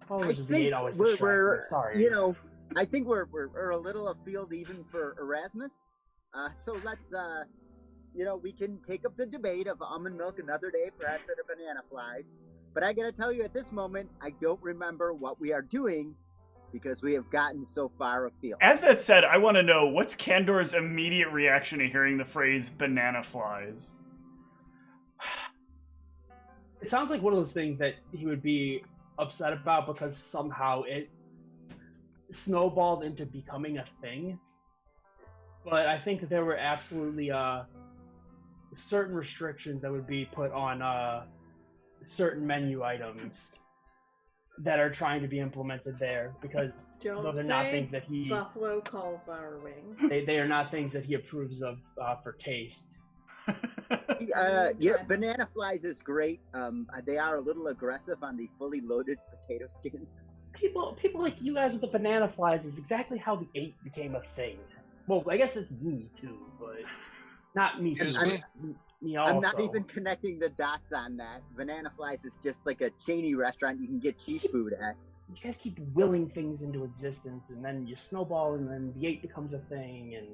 Followers of the
think
eight always
we're
distract me. Sorry.
you know, I think we're a little afield even for Erasmus. So let's, we can take up the debate of almond milk another day, perhaps at a banana flies. But I gotta tell you, at this moment, I don't remember what we are doing because we have gotten so far afield.
As that said, I want to know what's Kandor's immediate reaction to hearing the phrase banana flies?
It sounds like one of those things that he would be upset about because somehow it snowballed into becoming a thing. But I think that there were absolutely certain restrictions that would be put on certain menu items that are trying to be implemented there because
Don't
those are
say
not things that he
buffalo cauliflower wing.
they are not things that he approves of for taste.
Yeah, banana flies is great. They are a little aggressive on the fully loaded potato skins.
People like you guys with the banana flies is exactly how the 8 became a thing. Well, I guess it's me too, but not me too.
Excuse
Me also.
I'm not even connecting the dots on that. Banana Flies is just like a chainy restaurant you can get cheap food at.
You guys keep willing things into existence, and then you snowball, and then the 8 becomes a thing, and...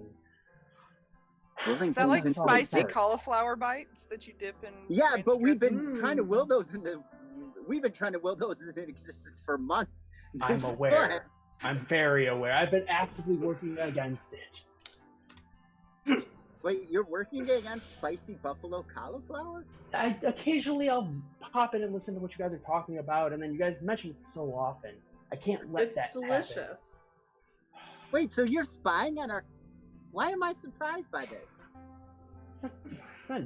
Willing
Is that like
things into
spicy
spicy
existence.
cauliflower bites that you dip in?
Yeah,
ranch
but we've
dressing?
been trying to will those into. We've been trying to will those into existence for months.
I'm
Go ahead.
aware. I'm very aware. I've been actively working against it.
Wait, you're working against spicy buffalo cauliflower?
Occasionally I'll pop in and listen to what you guys are talking about, and then you guys mention it so often. I can't let
It's
that happen.
delicious.
Wait, so you're spying on our? Why am I surprised by this?
It's not-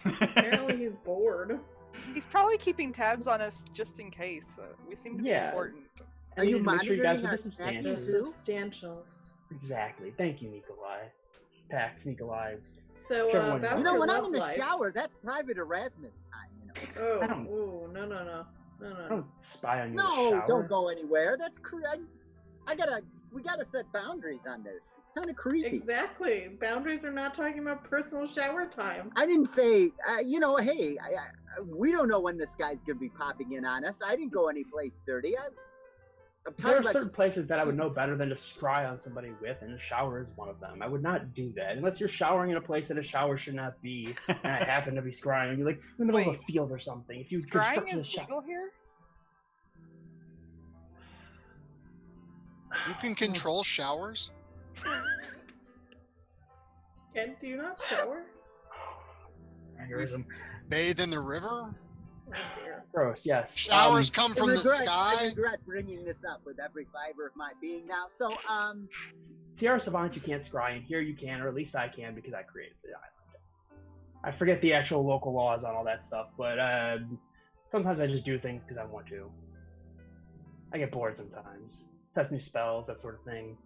Apparently he's bored.
He's probably keeping tabs on us just in case. We seem to be
Yeah.
important.
I
Are you
need to make sure you guys
monitoring
are
our
the
snacking
The
substantial.
too?
substantials.
Exactly. Thank you, Nikolai. Pax, Nikolai.
So,
Whichever one
back
you
You
want.
know,
to
when I'm
love
in the
life.
shower, that's private Erasmus time. You know.
Oh,
I don't-
ooh, no.
I don't spy on you in the
No,
shower.
don't go anywhere. That's correct. We gotta set boundaries on this. Kind of creepy.
Exactly. Boundaries are not talking about personal shower time.
I didn't say, hey, we don't know when this guy's gonna be popping in on us. I didn't go anyplace dirty. I'm
There
talking
are
about.
certain places that I would know better than to scry on somebody with, and a shower is one of them. I would not do that unless you're showering in a place that a shower should not be, and I happen to be scrying. You're like in the middle of
Wait.
a field or something. If you
Scrying
construct a
is
shower,
legal here?
You can control showers?
Ken, do you not shower?
aneurysm.
Bathe in the river?
Oh, dear.
Gross. Yes.
Showers come
I
from the
regret
sky?
bringing this up with every fiber of my being now. So,
Sierra Savant, you can't scry, and here you can, or at least I can because I created the island. I forget the actual local laws on all that stuff, but sometimes I just do things because I want to. I get bored sometimes. Test new spells, that sort of thing.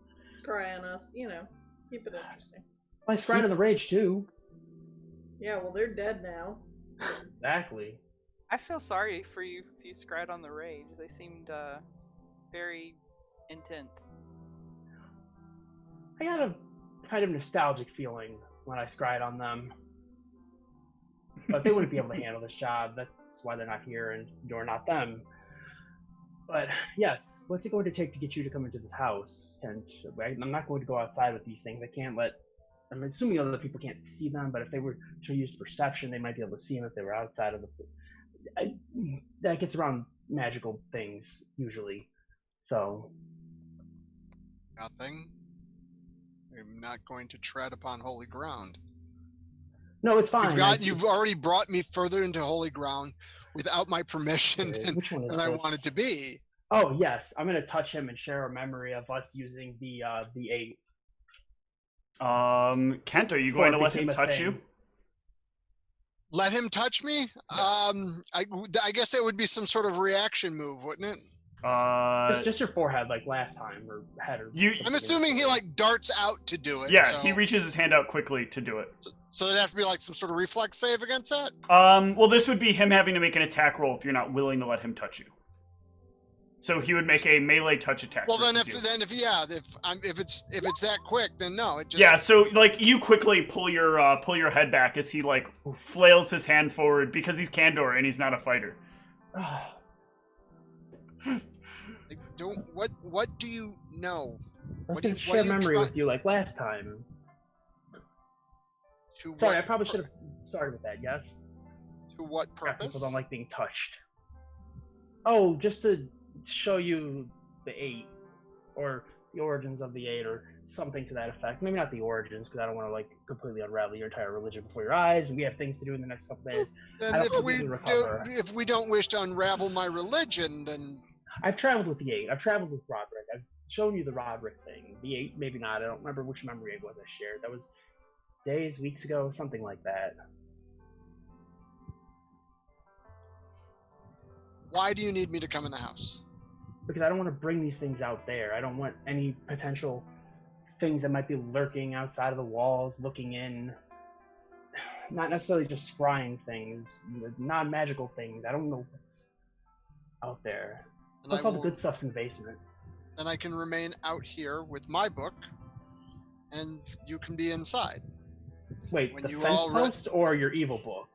Cry on us, keep it interesting.
I scryed on the rage too.
Yeah, well, they're dead now.
Exactly.
I feel sorry for you if you scryed on the rage. They seemed very intense.
I got a kind of nostalgic feeling when I scryed on them. But they wouldn't be able to handle this job. That's why they're not here and you're not them. But yes, what's it going to take to get you to come into this house? And I'm not going to go outside with these things. I'm assuming other people can't see them, but if they were to use perception, they might be able to see them if they were outside of that gets around magical things, usually. So...
Nothing. I'm not going to tread upon holy ground.
No, it's fine.
You've already brought me further into holy ground without my permission
Which one is
than I
this?
wanted to be.
Oh yes, I'm gonna touch him and share a memory of us using the 8.
Kent, are you
Before
going to
it
let him
became a
touch
thing.
you?
Let him touch me? I guess it would be some sort of reaction move, wouldn't it?
Just your forehead, like last time, or head. Or
You-
something.
I'm assuming he like darts out to do it.
Yeah,
so,
he reaches his hand out quickly to do it.
So there'd have to be like some sort of reflex save against that.
Well, this would be him having to make an attack roll if you're not willing to let him touch you. So he would make a melee touch attack.
Well, then
versus you.
if it's that quick, then no. It just
Yeah, so like you quickly pull your head back as he like flails his hand forward because he's Kandor and he's not a fighter.
I don't. What do you know?
I was
What do
gonna
you-
share
what do you
memory
try-
with you like last time.
To
Sorry,
what
I probably should have started with that. Yes.
To what
Yeah, people
purpose?
don't like being touched. Oh, just to show you the 8, or the origins of the 8, or something to that effect. Maybe not the origins, because I don't want to like completely unravel your entire religion before your eyes, and we have things to do in the next couple days.
Then
I don't
if
think
we
we can recover.
if we don't wish to unravel my religion, then
I've traveled with the 8. I've traveled with Roderick. I've shown you the Roderick thing. The 8, maybe not. I don't remember which memory it was I shared. That was days, weeks ago, something like that.
why do you need me to come in the house?
Because I don't want to bring these things out there. I don't want any potential things that might be lurking outside of the walls, looking in. Not necessarily just scrying things, non-magical things. I don't know what's out there.
And
Plus
I
all the
will,
good stuff's in the basement.
then I can remain out here with my book, and you can be inside.
Wait,
When
the
you
fence
all
post or your evil book?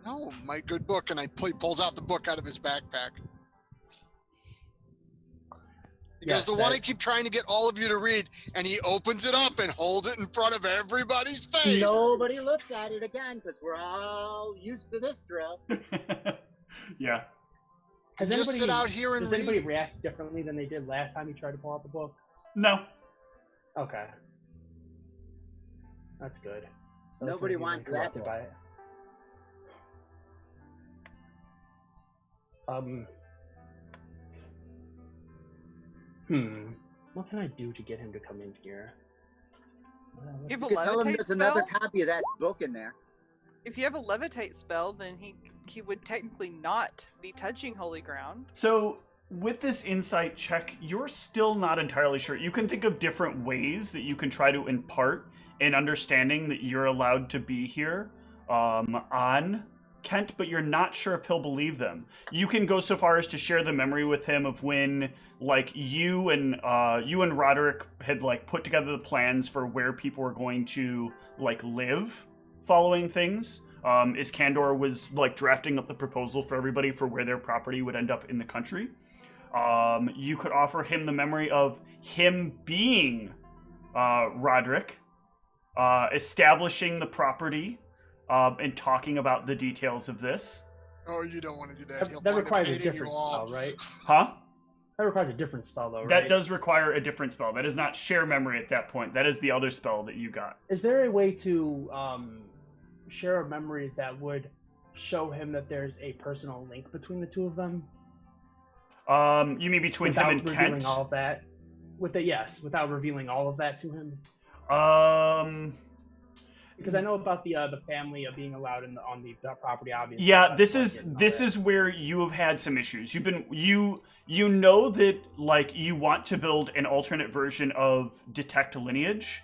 No, my good book, and he pulls out the book out of his backpack. He goes, the one I keep trying to get all of you to read, and he opens it up and holds it in front of everybody's face.
Nobody looks at it again because we're all used to this drill.
Yeah.
Just sit out here and
Does anybody react differently than they did last time you tried to pull out the book?
No.
Okay. That's good.
Nobody wants that book.
By it. What can I do to get him to come in here?
You have
You
a
can tell him
levitate
there's another
spell?
copy of that book in there.
If you have a levitate spell, then he would technically not be touching holy ground.
So with this insight check, you're still not entirely sure. You can think of different ways that you can try to impart an understanding that you're allowed to be here on Kent, but you're not sure if he'll believe them. You can go so far as to share the memory with him of when, like, you and Roderick had like put together the plans for where people were going to like live following things. Iskandar was like drafting up the proposal for everybody for where their property would end up in the country. You could offer him the memory of him being Roderick, establishing the property, and talking about the details of this.
Oh, you don't want to do that.
That requires a different spell, right?
Huh?
That requires a different spell, though, right?
That does require a different spell. That is not share memory at that point. That is the other spell that you got.
Is there a way to share a memory that would show him that there's a personal link between the two of them?
You mean between
without
him and
revealing
Kent?
all of that? Without revealing all of that to him? Because I know about the family of being allowed on the property, obviously.
Yeah, this is where you have had some issues. You know that like you want to build an alternate version of Detect Lineage,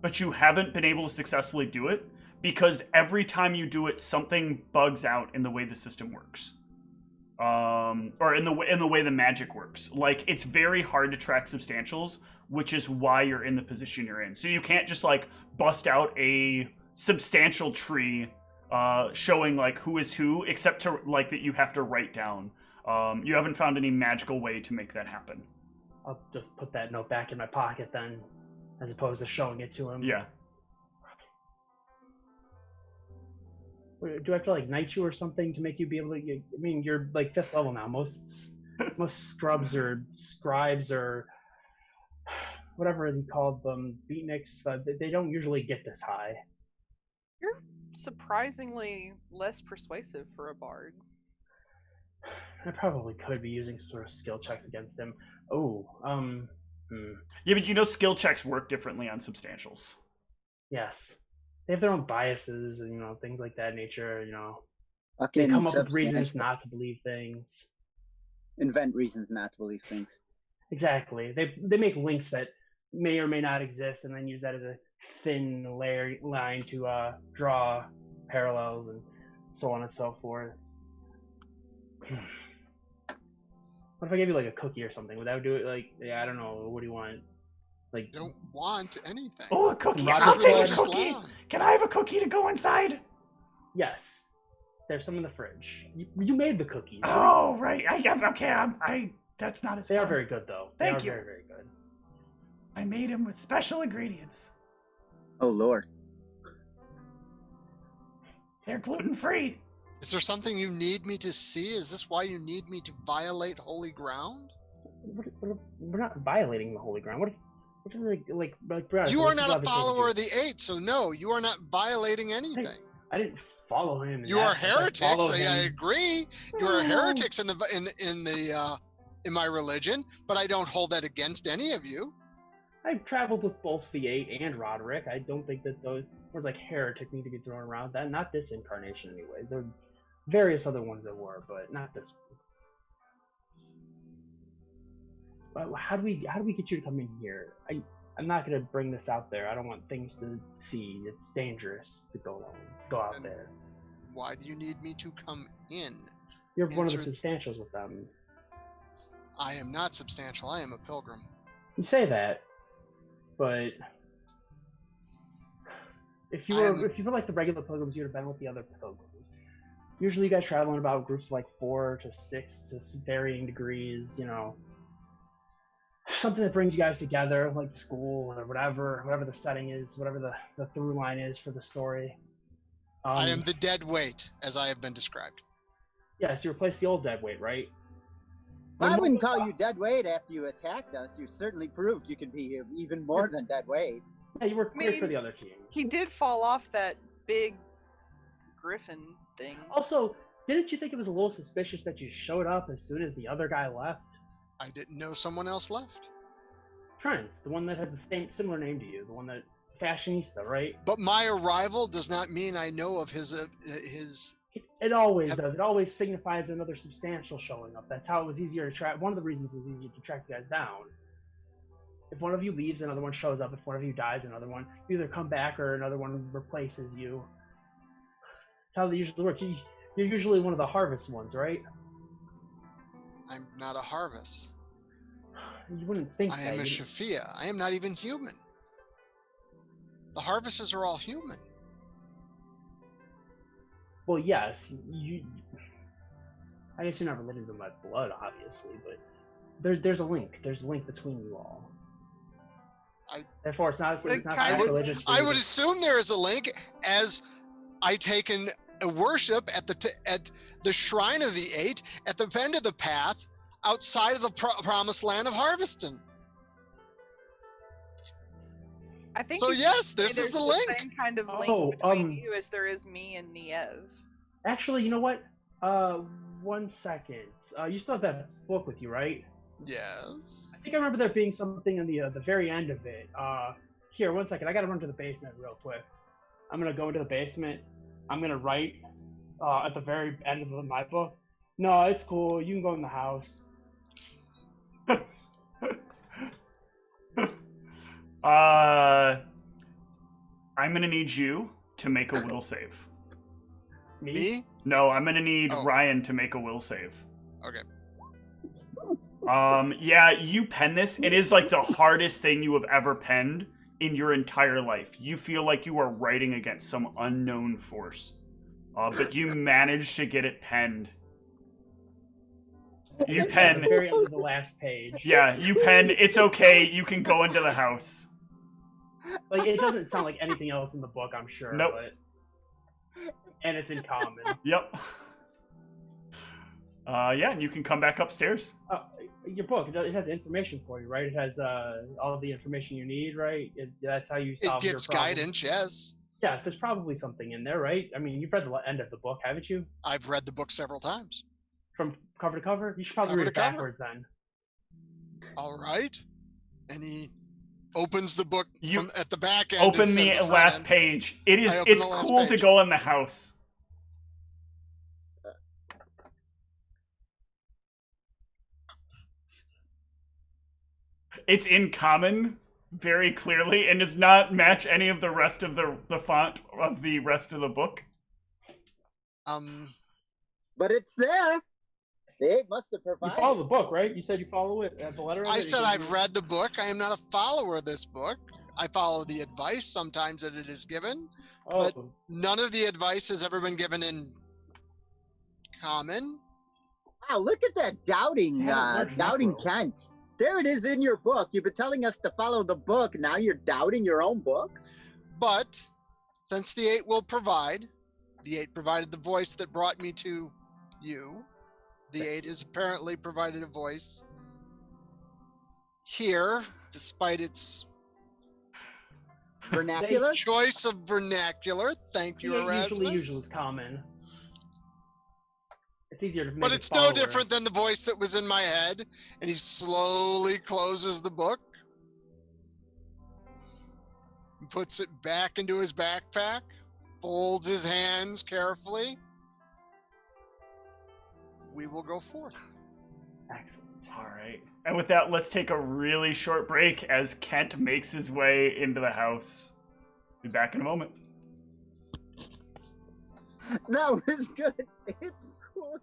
but you haven't been able to successfully do it because every time you do it, something bugs out in the way the system works, or in the way the magic works. Like it's very hard to track substantials, which is why you're in the position you're in. So you can't just like bust out a substantial tree showing like who is who, except to like that you have to write down. You haven't found any magical way to make that happen.
I'll just put that note back in my pocket then, as opposed to showing it to him.
Yeah.
Do I have to like knight you or something to make you be able to? I mean, you're like 5th level now. Most scrubs or scribes or whatever they called them, beatniks, they don't usually get this high.
You're surprisingly less persuasive for a bard.
I probably could be using some sort of skill checks against him.
Yeah, but you know skill checks work differently on substantials.
Yes. They have their own biases and, things like that nature, They
Fucking
come up with reasons
substantial.
not to believe things.
Invent reasons not to believe things.
Exactly. They make links that may or may not exist and then use that as a thin line to draw parallels and so on and so forth. What if I gave you like a cookie or something? Would that do it? Like, yeah, I don't know. What do you want? Like,
Don't want anything.
Oh, a cookie!
Roger
I'll take a
Federer's
cookie. Can I have a cookie to go inside?
yes. There's some in the fridge. You made the cookies.
Oh, right. That's not as
They
fun.
are very good, though.
Thank
they
you.
are very, very good.
I made them with special ingredients.
Oh Lord.
They're gluten-free.
Is there something you need me to see? Is this why you need me to violate holy ground?
We're not violating the holy ground. What if like Brad,
You
so
are
this is
not a
obviously
follower of the Eight, so no, you are not violating anything.
I didn't follow him.
You are heretics. I
him.
agree. You are heretics in my religion, but I don't hold that against any of you.
I've traveled with both the Eight and Roderick. I don't think that those words like heretic need to be thrown around. That not this incarnation, anyways. There are various other ones that were, but not this one. But how do we get you to come in here? I'm not gonna bring this out there. I don't want things to see. It's dangerous to go out there.
Why do you need me to come in?
You're one of the substantials with them.
I am not substantial. I am a pilgrim.
You say that, but if you were like the regular pilgrims, you'd have been with the other pilgrims. Usually, you guys travel in about groups of like 4 to 6 to varying degrees. You know, something that brings you guys together, like school or whatever the setting is, whatever the through line is for the story.
I am the dead weight, as I have been described.
Yes, you replaced the old dead weight, right?
I wouldn't call you dead weight after you attacked us. You certainly proved you could be even more than dead weight.
Yeah, you were clear for the other team.
He did fall off that big griffin thing.
Also, didn't you think it was a little suspicious that you showed up as soon as the other guy left?
I didn't know someone else left.
Trent, the one that has the similar name to you, the one that fashionista, right?
But my arrival does not mean I know of his.
It always does. It always signifies another substantial showing up. That's how it was easier to track. One of the reasons it was easier to track you guys down. If one of you leaves, another one shows up. If one of you dies, another one you either come back or another one replaces you. That's how they usually work. You're usually one of the harvest ones, right?
I'm not a harvest.
You wouldn't think
I am a Shafia. I am not even human. The harvesters are all human.
Well, yes, I guess you're not related to my blood, obviously, but there's a link. There's a link between you all. Therefore, it's not sacrilegious.
I would assume there is a link, as I taken a worship at the shrine of the Eight at the end of the path, outside of the promised land of Harveston.
I think
so. Yes, this is the link.
Same kind of link between you as there is me and Niev.
Actually, you know what? 1 second. You still have that book with you, right?
Yes.
I think I remember there being something in the very end of it. Here, 1 second. I gotta run to the basement real quick. I'm gonna go into the basement. I'm gonna write at the very end of my book. No, it's cool. You can go in the house.
I'm gonna need you to make a will save.
Me?
No, I'm gonna need Ryan to make a will save.
Okay.
Yeah, you pen this. It is like the hardest thing you have ever penned in your entire life. You feel like you are writing against some unknown force. But you managed to get it penned. You pen.
At the very end of the last page.
Yeah, you pen. It's okay. You can go into the house.
Like, it doesn't sound like anything else in the book, I'm sure.
Nope.
And it's in common.
Yep. Yeah, and you can come back upstairs.
Your book, it has information for you, right? It has all of the information you need, right? That's how you solve your
problems. It gives guidance, yes.
Yes, there's probably something in there, right? I mean, you've read the end of the book, haven't you?
I've read the book several times.
From cover to cover? You should probably read it backwards then.
All right. And he opens the book at the back end.
Open the last page. It's cool to go in the house. It's in common very clearly and does not match any of the rest of the font of the rest of the book.
But it's there. They must have provided.
You follow the book, right? You said you follow it at the letter.
I said I've read the book. I am not a follower of this book. I follow the advice sometimes that it is given, but none of the advice has ever been given in common.
Wow, look at that doubting Kent. There it is in your book. You've been telling us to follow the book. Now you're doubting your own book?
But since the Eight will provide, the Eight provided the voice that brought me to you. The Eight has apparently provided a voice here, despite its
vernacular
choice of vernacular. Thank you, Erasmus.
Usually it's common. It's easier to make.
But it's no different than the voice that was in my head. And he slowly closes the book, and puts it back into his backpack, folds his hands carefully. We will go forth.
Excellent.
All right. And with that, let's take a really short break as Kent makes his way into the house. Be back in a moment.
That was good. It's cool.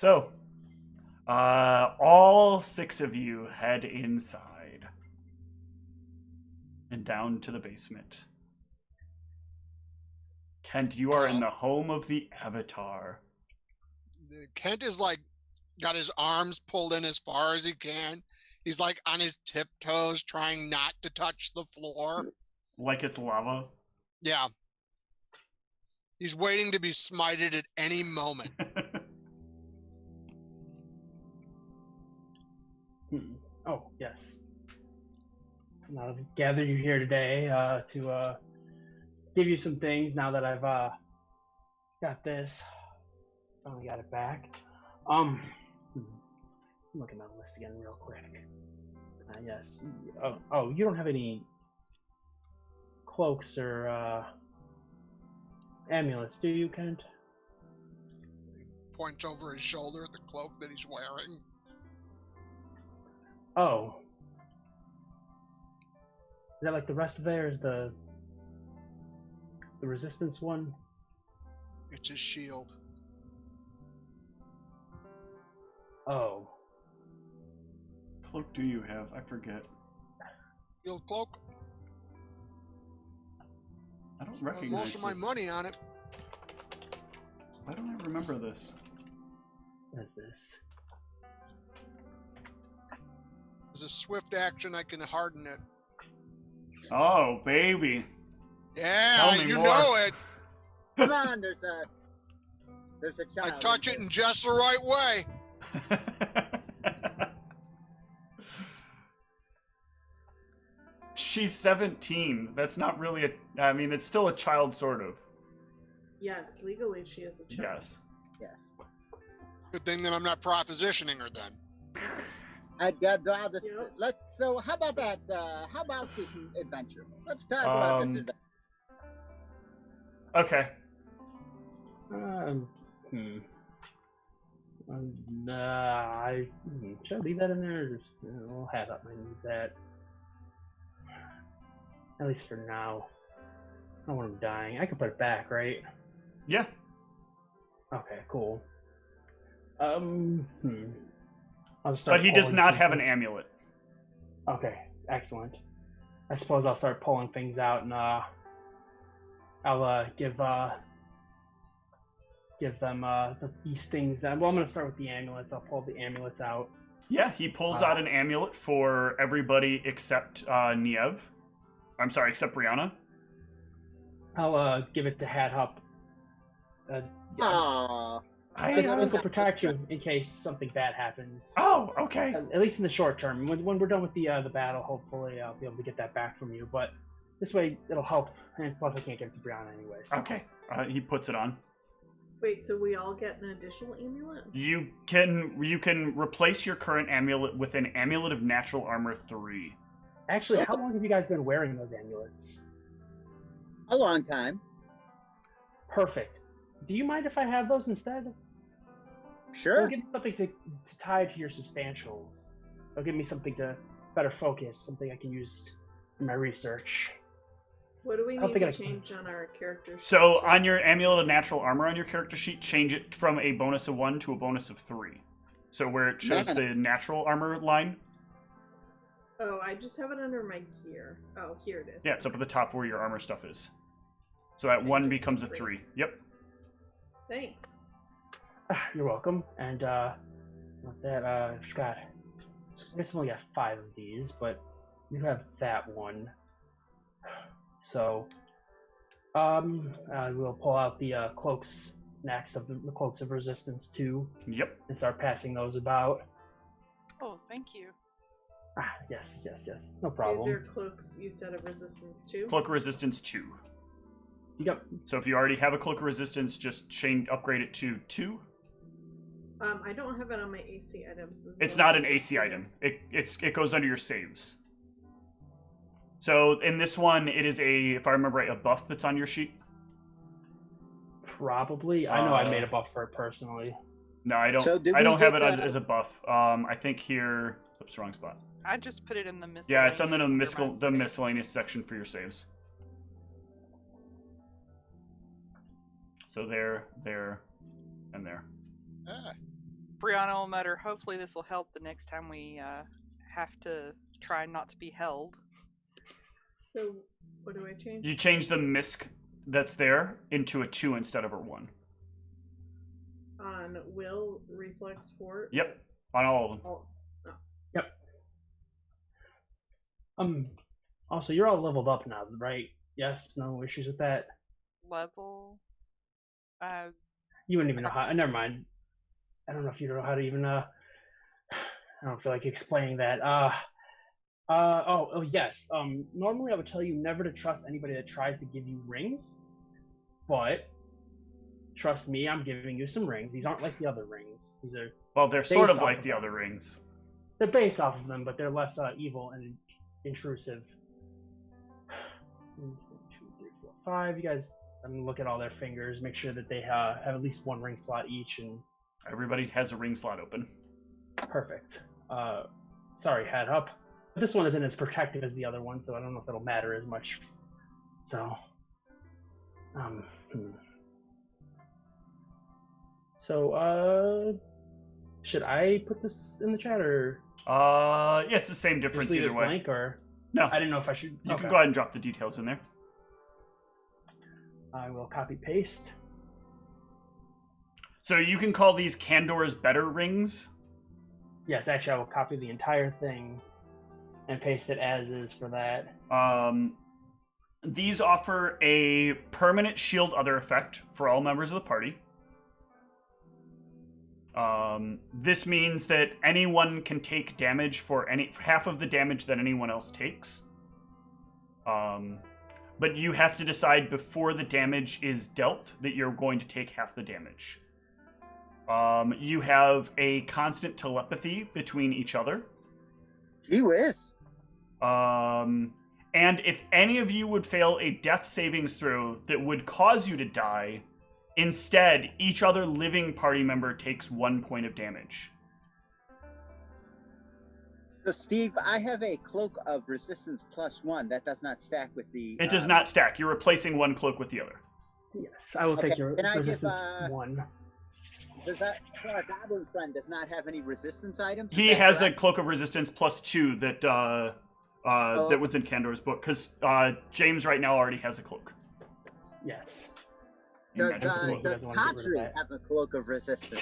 So, all 6 of you head inside and down to the basement. Kent, you are in the home of the Avatar.
Kent is like got his arms pulled in as far as he can. He's like on his tiptoes, trying not to touch the floor.
Like it's lava?
Yeah. He's waiting to be smited at any moment.
Oh, yes. I've gathered you here today to give you some things now that I've got this. Finally got it back. I'm looking at the list again real quick. Yes. Oh, you don't have any cloaks or amulets, do you, Kent?
Points over his shoulder at the cloak that he's wearing.
Oh. Is that like the rest of theirs, the resistance one?
It's his shield.
Oh.
Cloak do you have? I forget.
Shield cloak?
I don't
Spent
recognize
most of my
this.
money on it.
Why don't I remember this?
What is this?
As a swift action, I can harden it.
Oh, baby.
Yeah,
Tell me
you
more.
know it.
Come on, there's a child.
I touch it in just the right way.
She's 17. That's not really a... I mean, it's still a child, sort of.
Yes, legally she is a child.
Yes.
Good thing that I'm not propositioning her then.
Let's. So, how about that? How about this adventure? Let's talk about this adventure.
Okay.
Should I leave that in there? Or just, I'll have it. I need that. At least for now. I don't want him dying. I can put it back, right?
Yeah.
Okay, cool. I'll just
But
start
he does
pulling
not have an
something.
amulet.
Okay, excellent. I suppose I'll start pulling things out, and I'll give them these things. Well, I'm gonna start with the amulets. I'll pull the amulets out.
Yeah, he pulls out an amulet for everybody except Niev. I'm sorry, except Brianna.
I'll give it to Hat Hup.
Aww.
This will protect you in case something bad happens.
Oh, okay.
At least in the short term. When we're done with the battle, hopefully I'll be able to get that back from you. But this way it'll help. And plus, I can't get it to Brianna anyway. So.
Okay. He puts it on.
Wait, so we all get an additional amulet?
You can replace your current amulet with an amulet of natural armor 3.
Actually, how long have you guys been wearing those amulets?
A long time.
Perfect. Do you mind if I have those instead?
Sure.
It'll give me something to tie to your substantials. It'll give me something to better focus, something I can use in my research.
What do we
I don't
need
think
to change on our character sheet?
So on your amulet of natural armor on your character sheet, change it from a bonus of 1 to a bonus of 3. So where it shows the natural armor line.
Oh, I just have it under my gear. Oh, here it is.
Yeah, it's up at the top where your armor stuff is. So that 1 becomes a 3. Yep.
Thanks.
You're welcome. And with that, I forgot. I guess I've only got 5 of these, but you have that one. So, we'll pull out the cloaks next, of the cloaks of resistance 2.
Yep.
And start passing those about.
Oh, thank you.
Yes. No problem.
These are cloaks you said of resistance 2?
Cloak of resistance 2.
Yep.
So if you already have a cloak of resistance, just upgrade it to 2.
I don't have it on my AC items.
It's not an AC item. It goes under your saves. So in this one, it is if I remember right, a buff that's on your sheet.
Probably. I know I made a buff for it personally.
No, I don't.
So
I don't have it as a buff. I think here. Oops, wrong spot.
I just put it in the miscellaneous.
Yeah, it's on the
under my saves.
miscellaneous section for your saves. So there, and there.
Ah.
Brianna will mutter, hopefully this will help the next time we have to try not to be held.
So, what do I change?
You change the misc that's there into a 2 instead of a 1.
On will, reflex, fort?
Yep, on all of them.
Oh,
Yep. Also, you're all leveled up now, right? Yes, no issues with that.
Level?
You wouldn't even know how. Never mind. I don't know if you know how to even. I don't feel like explaining that. Yes. Normally, I would tell you never to trust anybody that tries to give you rings, but trust me, I'm giving you some rings. These aren't like the other rings. These are.
Well, they're sort of
based
like
off
the
of
other rings.
They're based off of them, but they're less evil and intrusive. 1, 2, 3, 4, 5. You guys, I'm gonna look at all their fingers, make sure that they have at least 1 ring slot each, and
Everybody has a ring slot open.
perfect. Sorry, head up. This one isn't as protective as the other one, so I don't know if it'll matter as much. So, should I put this in the chat or
Yeah, it's the same
just
difference
leave
either
it
way.
blank? Or
No,
I didn't know if I should.
you
Okay.
can go ahead and drop the details in there.
I will copy paste.
So you can call these Candor's better rings.
Yes, actually, I will copy the entire thing and paste it as is for that.
These offer a permanent shield other effect for all members of the party. This means that anyone can take damage for half of the damage that anyone else takes. But you have to decide before the damage is dealt that you're going to take half the damage. You have a constant telepathy between each other.
Gee whiz.
And if any of you would fail a death savings throw that would cause you to die, instead, each other living party member takes 1 point of damage.
So, Steve, I have a cloak of resistance +1. That does not stack with the.
It does not stack. You're replacing one cloak with the other.
Yes, I will take your
Can I give,
resistance 1.
Does that our goblin friend does not have any resistance items? Is
He
that
has
correct?
a cloak of resistance +2 that that was in Candor's book, because James right now already has a cloak.
Yes.
You
Does
mentioned the
He
cloak.
doesn't want to get rid of
Katri
that.
have a cloak of resistance?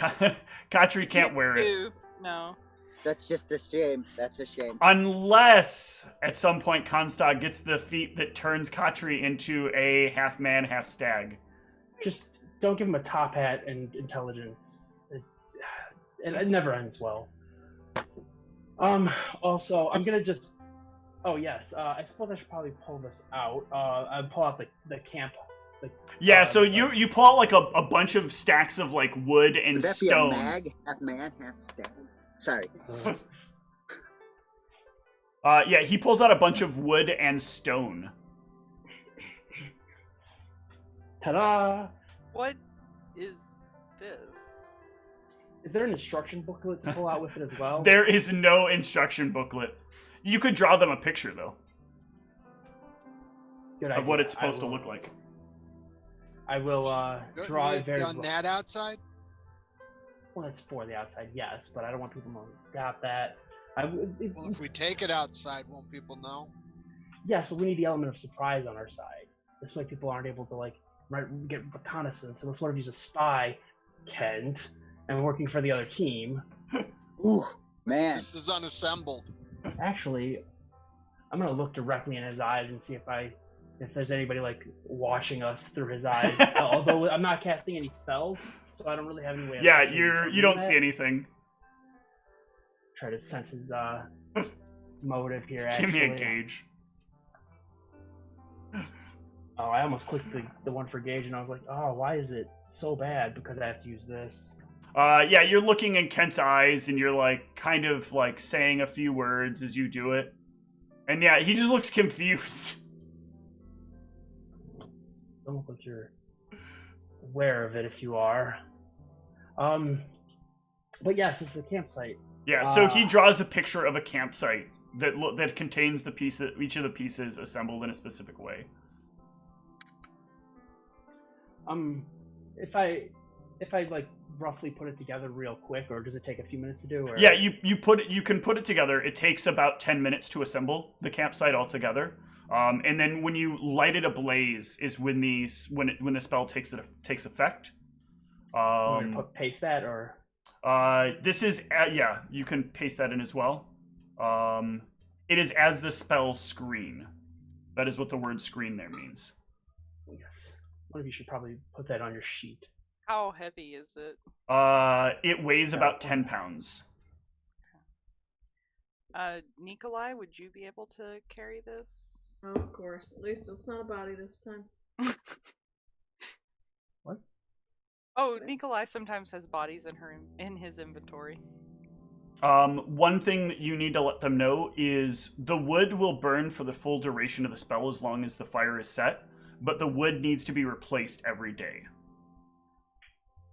Katri can't wear it.
do. No.
That's just a shame. That's a shame.
Unless at some point Comstock gets the feat that turns Katri into a half man, half stag.
Just don't give him a top hat and intelligence. It never ends well. Also, I'm gonna just. Oh yes. I suppose I should probably pull this out. I pull out the camp.
Yeah, so you pull out like a bunch of stacks of like wood and
Would that
stone.
be a mag, half man, half stag? Sorry.
Yeah, he pulls out a bunch of wood and stone.
Ta-da!
What is this?
Is there an instruction booklet to pull out with it as well?
There is no instruction booklet. You could draw them a picture though
Good
of what
idea.
it's supposed to look like.
I will draw it very.
done that outside?
Well, it's for the outside, yes, but I don't want people to know got that.
Well, if we take it outside, won't people know?
Yes, but we need the element of surprise on our side. This way, people aren't able to get reconnaissance unless one of you's a spy, Kent, and working for the other team.
Ooh, man.
This is unassembled.
Actually, I'm gonna look directly in his eyes and see if there's anybody watching us through his eyes. Although I'm not casting any spells, so I don't really have any way.
Yeah,
of
you don't see anything.
Try to sense his motive here.
Give
Actually,
me a gauge.
Oh, I almost clicked the one for gauge, and I was like, oh, why is it so bad? Because I have to use this.
Yeah, you're looking in Kent's eyes, and you're kind of saying a few words as you do it. And yeah, he just looks confused.
Don't look like you're aware of it if you are. But yes, this is a campsite.
Yeah, so he draws a picture of a campsite that contains each of the pieces assembled in a specific way.
if I like roughly put it together real quick, or does it take a few minutes to do? Or...
Yeah, you can put it together. It takes about 10 minutes to assemble the campsite altogether. And then when you light it ablaze is when the spell takes effect.
Paste that, or
this is yeah, you can paste that in as well. It is as the spell screen. That is what the word screen there means.
yes. One of you should probably put that on your sheet.
How heavy is it?
It weighs about 10 pounds.
Nikolai, would you be able to carry this?
Oh, of course. At least it's not a body this time.
What?
Oh, Nikolai sometimes has bodies in his inventory.
One thing that you need to let them know is the wood will burn for the full duration of the spell as long as the fire is set, but the wood needs to be replaced every day.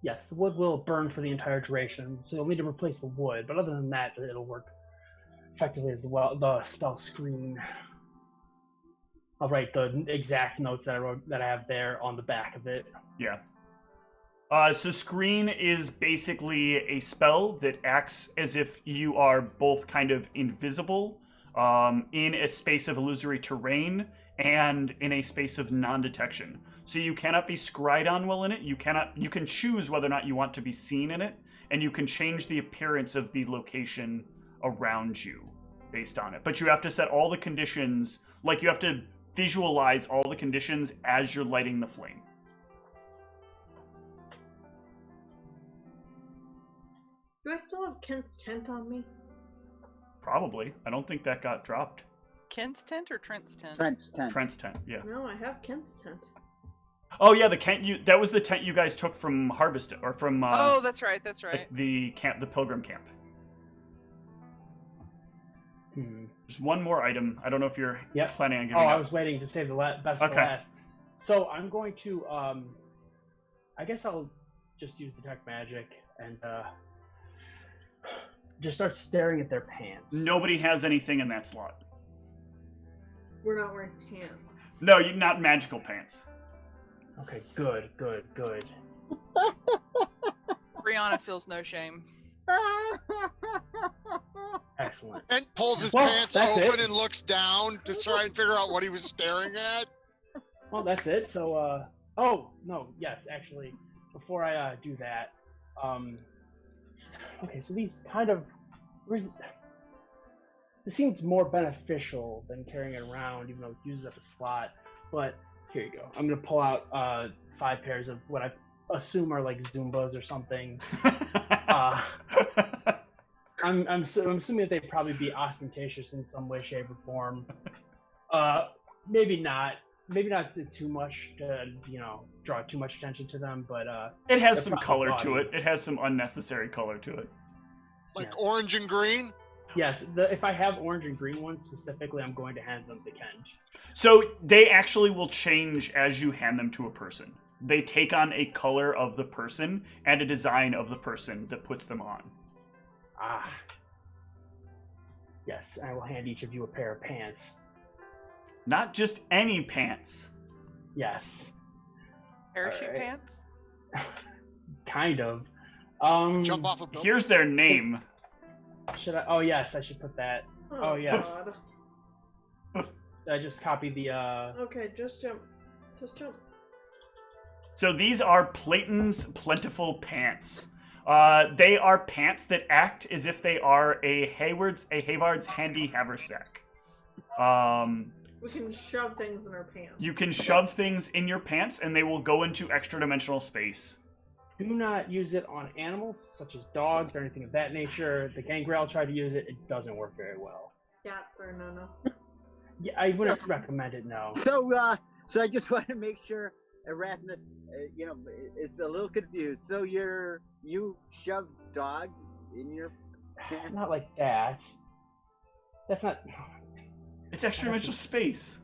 Yes, the wood will burn for the entire duration, so you'll need to replace the wood, but other than that, it'll work effectively as the spell screen. I'll write the exact notes that I have there on the back of it.
Yeah. So screen is basically a spell that acts as if you are both kind of invisible in a space of illusory terrain and in a space of non-detection. So you cannot be scryed on while in it. You can choose whether or not you want to be seen in it, and you can change the appearance of the location around you based on it. But you have to set all the conditions, like you have to visualize all the conditions as you're lighting the flame.
Do I still have Kent's tent on me?
Probably. I don't think that got dropped.
Kent's tent or Trent's tent?
Trent's tent.
Trent's tent, yeah.
No, I have Kent's tent.
Oh yeah, that was the tent you guys took from Harvest, or from
oh, that's right.
the pilgrim camp.
Hmm.
There's one more item. I don't know if you're planning on giving
Oh,
up.
I was waiting to save the best for last. So I'm going to I guess I'll just use detect magic and just start staring at their pants.
Nobody has anything in that slot.
We're not wearing pants.
No, not magical pants.
Okay, good.
Brianna feels no shame.
Excellent.
And pulls his
Well,
pants
that's
open
it.
and looks down to try and figure out what he was staring at.
Well, that's it. So, oh no, yes, actually, before I do that, okay, so these kind of, this seems more beneficial than carrying it around, even though it uses up a slot. But here you go. I'm gonna pull out 5 pairs of what I assume are like Zumbas or something. I'm assuming that they'd probably be ostentatious in some way, shape, or form. Maybe not too much to draw too much attention to them, but
it has some color to it. It has some unnecessary color to it.
Like
Yes.
orange and green?
Yes, if I have orange and green ones specifically, I'm going to hand them to Ken.
So they actually will change as you hand them to a person. They take on a color of the person and a design of the person that puts them on.
Ah. Yes, I will hand each of you a pair of pants.
Not just any pants.
Yes.
Parachute
Alright.
pants?
Kind of.
Jump off a building?
Here's their name.
Should I? Oh yes, I should put that. Oh, yes.
God.
I just copied the.
Okay, just jump. Just jump.
So these are Playton's Plentiful Pants. They are pants that act as if they are a Hayward's Handy Haversack.
We can shove things in our pants.
You can shove things in your pants and they will go into extra dimensional space.
Do not use it on animals such as dogs or anything of that nature. The gangrel tried to use it; it doesn't work very well.
Cats are no.
Yeah, I wouldn't recommend it. No.
So I just want to make sure Erasmus, is a little confused. So you shove dogs in your pants?
Not like that. That's not.
It's extra dimensional space.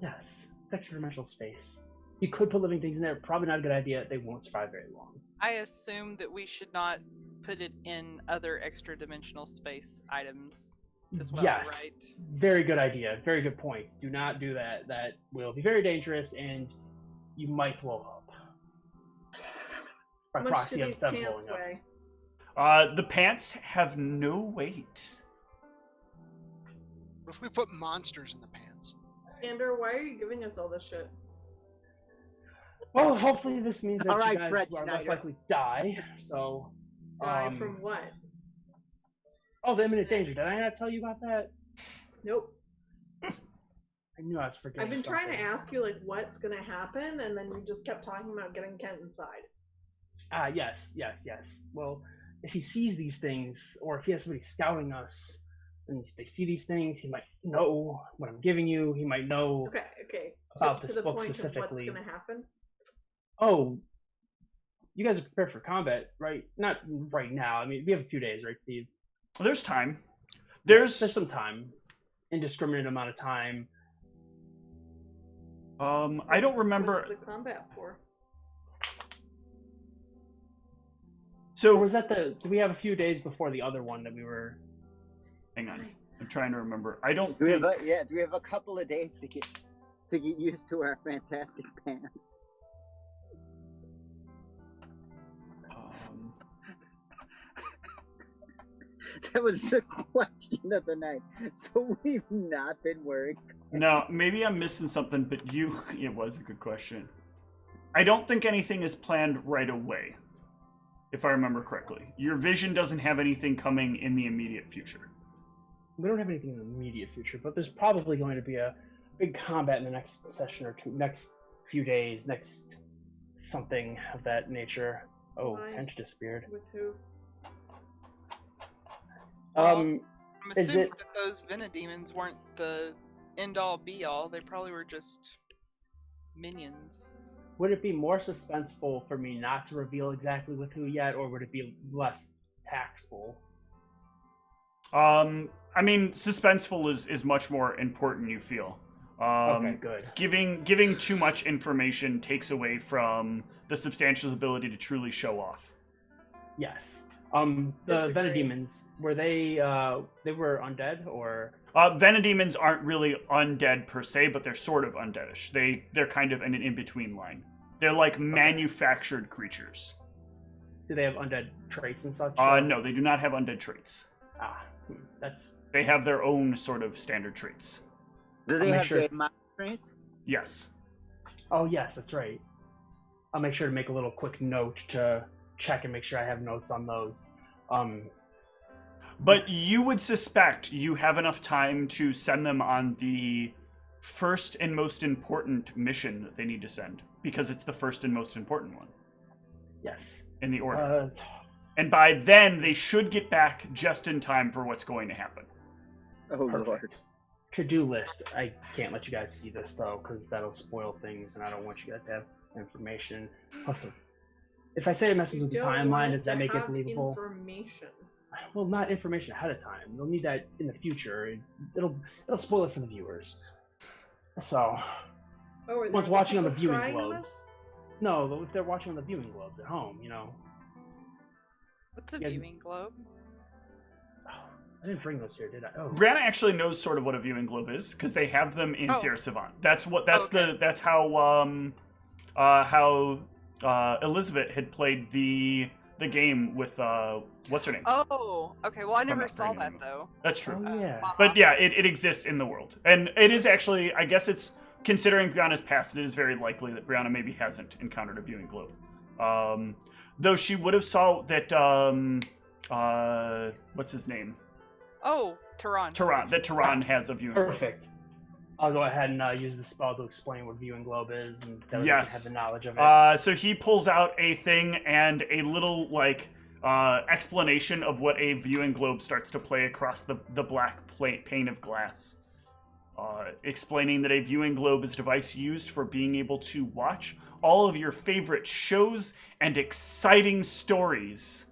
Yes, it's extra dimensional space. You could put living things in there. Probably not a good idea. They won't survive very long.
I assume that we should not put it in other extra dimensional space items as well,
Yes.
right?
Very good idea. Very good point. Do not do that. That will be very dangerous and you might blow up. by
How much
proxy
do
of
these
them
pants
blowing up.
weigh?
The pants have no weight.
What if we put monsters in the pants?
Andrew, why are you giving us all this shit?
Well, hopefully this means that
All
you
right,
guys
Fred
are less
Schneider.
likely to die. So,
Die from what?
oh, the imminent danger. Did I not tell you about that?
Nope.
I knew I was forgetting.
I've been trying to
something.
ask you like what's gonna happen, and then you just kept talking about getting Kent inside.
Yes. Well, if he sees these things, or if he has somebody scouting us, and they see these things, he might know what I'm giving you. He might know.
Okay.
About
to
this
the
book
point
specifically.
of what's gonna happen.
Oh, you guys are prepared for combat, right? Not right now. I mean, we have a few days, right, Steve?
Well, there's time.
There's some time, indiscriminate amount of time.
I don't remember.
What's the combat for?
Or
So
was that do we have a few days before the other one that we were?
hang on, I'm trying to remember. I don't
Do we
think.
do we have a couple of days to get used to our fantastic pants? That was the question of the night. So we've not been wearing.
No, maybe I'm missing something, but it was a good question. I don't think anything is planned right away, if I remember correctly. Your vision doesn't have anything coming in the immediate future.
We don't have anything in the immediate future, but there's probably going to be a big combat in the next session or two, next few days, next something of that nature. Oh,
Why?
Hench disappeared.
With who?
I'm
is
assuming
it-
that those Venedemons weren't the end-all be-all. They probably were just minions.
Would it be more suspenseful for me not to reveal exactly with who yet, or would it be less tactful?
I mean, suspenseful is much more important, you feel.
Okay, good.
Giving too much information takes away from the substantial's ability to truly show off.
Yes. The
Disagree.
Venedemons, were they were undead, or?
Venedemons aren't really undead per se, but they're sort of undeadish. They're kind of in an in-between line. They're like manufactured creatures.
Do they have undead traits and such?
No, they do not have undead traits.
That's
They have their own sort of standard traits.
Do they
I'll make
have
sure-
the mind traits?
Yes.
Oh yes, that's right. I'll make sure to make a little quick note to check and make sure I have notes on those.
But you would suspect you have enough time to send them on the first and most important mission that they need to send, because it's the first and most important one
Yes.
in the order.
Uh,
And by then, they should get back just in time for what's going to happen.
Oh Lord.
perfect. To-do list. I can't let you guys see this though, because that'll spoil things, and I don't want you guys to have information. Plus, if I say it messes with the
You don't want
timeline,
us
does that
to
make it
have
believable?
Information.
Well, not information ahead of time. You'll need that in the future. It'll spoil it for the viewers. So,
Oh, are
One's
there
watching on the
people
viewing
scrying on
globe.
us?
no, if they're watching on the viewing globes at home,
What's a
Yes.
viewing globe?
I didn't bring those here, did I? Oh,
Brianna actually knows sort of what a viewing globe is because they have them in
Oh.
Sierra Savant. That's
Okay.
how Elizabeth had played the game with what's her name?
Oh, okay. Well, I never
not
saw
bringing
that
them.
though.
That's true.
oh yeah.
But yeah, it exists in the world, and it is actually. I guess it's considering Brianna's past. It is very likely that Brianna maybe hasn't encountered a viewing globe, though she would have saw that. What's his name?
Oh, Tehran.
Tehran. That Tehran has a viewing globe.
Perfect. I'll go ahead and use the spell to explain what viewing globe is, and that way
Yes.
you have the knowledge of it.
So he pulls out a thing and a little explanation of what a viewing globe starts to play across the black pane of glass. Explaining that a viewing globe is a device used for being able to watch all of your favorite shows and exciting stories.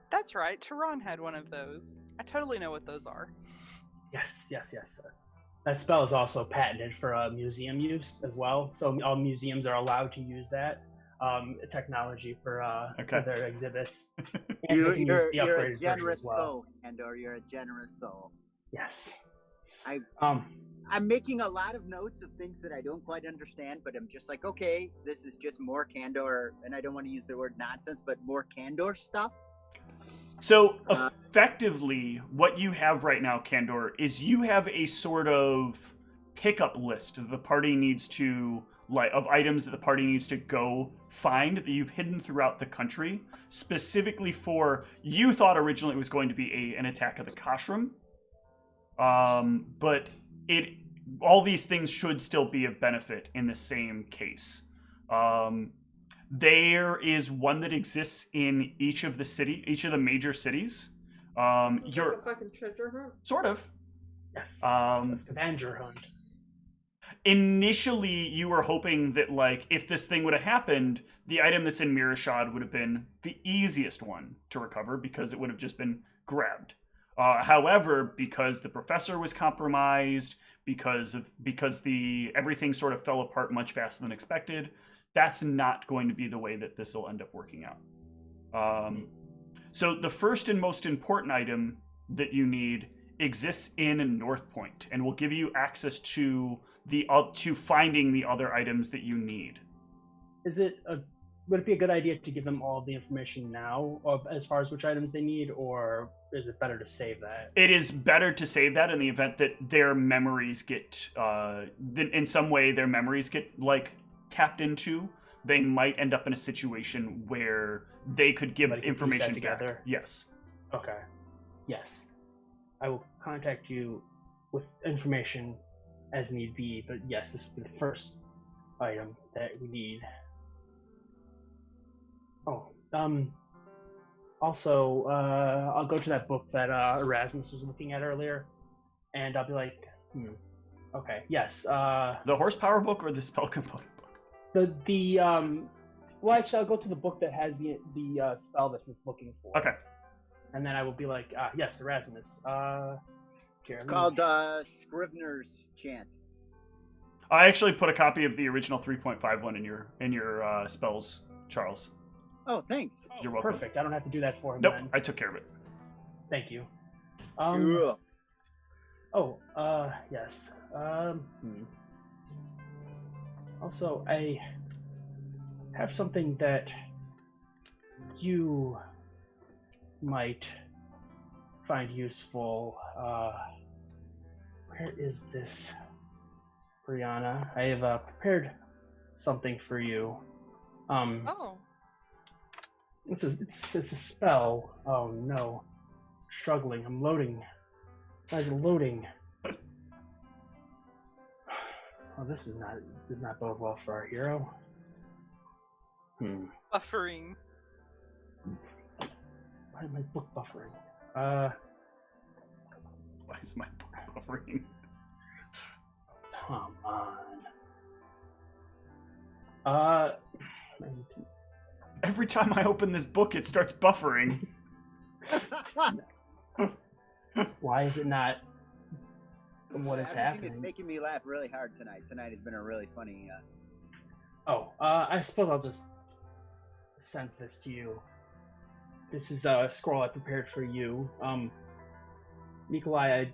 That's right. Tehran had one of those. I totally know what those are.
Yes. That spell is also patented for museum use as well. So all museums are allowed to use that technology for their exhibits. And they can use the
You're a
upgraded version
generous
as well.
soul, Andor. You're a generous soul.
Yes.
I'm making a lot of notes of things that I don't quite understand, but I'm just like, okay, this is just more candor, and I don't want to use the word nonsense, but more candor stuff.
So effectively, what you have right now, Candor, is you have a sort of pickup list the party needs to, like, of items that the party needs to go find that you've hidden throughout the country, specifically for, you thought originally it was going to be an attack of the Kashram, but all these things should still be of benefit in the same case. There is one that exists in each of the major cities.
You're like a fucking treasure hunt.
Sort of.
Yes. A scavenger hunt.
Initially, you were hoping that, like, if this thing would have happened, the item that's in Mearachd would have been the easiest one to recover because it would have just been grabbed. However, because the professor was compromised, because everything sort of fell apart much faster than expected, that's not going to be the way that this will end up working out. So the first and most important item that you need exists in North Point, and will give you access to finding the other items that you need.
Would it be a good idea to give them all the information now, as far as which items they need, or is it better to save that?
It is better to save that in the event that their memories get, in some way, their memories get, like, tapped into. They might end up in a situation where they could give information together. Back. Yes.
Okay. Yes. I will contact you with information as need be, but yes, this will be the first item that we need. Oh, also, I'll go to that book that Erasmus was looking at earlier, and I'll be like, okay, yes.
The horsepower book or the spell component book?
Well, actually, I'll go to the book that has the spell that he's looking for.
Okay.
And then I will be like, yes, Erasmus. Here,
it's called Scrivener's Chant.
I actually put a copy of the original 3.5 in your spells, Charles.
Oh, thanks.
You're welcome.
Perfect. I don't have to do that for him.
Nope,
then.
I took care of it.
Thank you.
Sure.
Oh, yes. Also, I have something that you might find useful. Where is this, Brianna? I have prepared something for you.
Oh.
It's a spell. Oh no. I'm struggling. I'm loading. Guys, loading. Oh, this does not bode well for our hero.
Buffering.
Why is my book buffering?
Why is my book buffering?
Come on.
Every time I open this book, it starts buffering.
Why is it not? What is happening?
It's making me laugh really hard tonight. Tonight has been a really funny.
I suppose I'll just send this to you. This is a scroll I prepared for you. Nikolai, I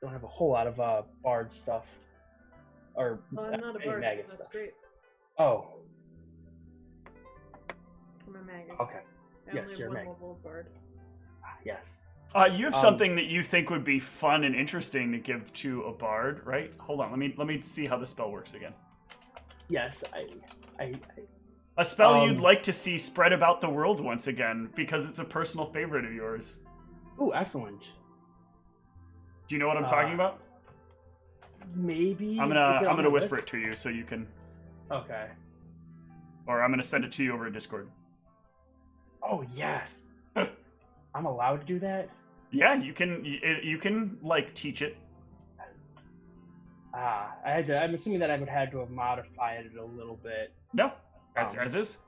don't have a whole lot of bard stuff. Or
I'm not a bard, so that's
stuff.
great.
Oh.
I'm a magus.
Okay. Yes,
only
you're a
one
magus.
level of bard.
Yes.
You have something that you think would be fun and interesting to give to a bard, right? Hold on, let me see how the spell works again.
Yes,
a spell you'd like to see spread about the world once again, because it's a personal favorite of yours.
Ooh, excellent.
Do you know what I'm talking about?
Maybe.
I'm gonna whisper it to you so you can.
Okay.
Or I'm gonna send it to you over Discord.
Oh yes. I'm allowed to do that?
Yeah, you can. You can like teach it.
I'm assuming that I would have to have modified it a little bit.
No, that's as is.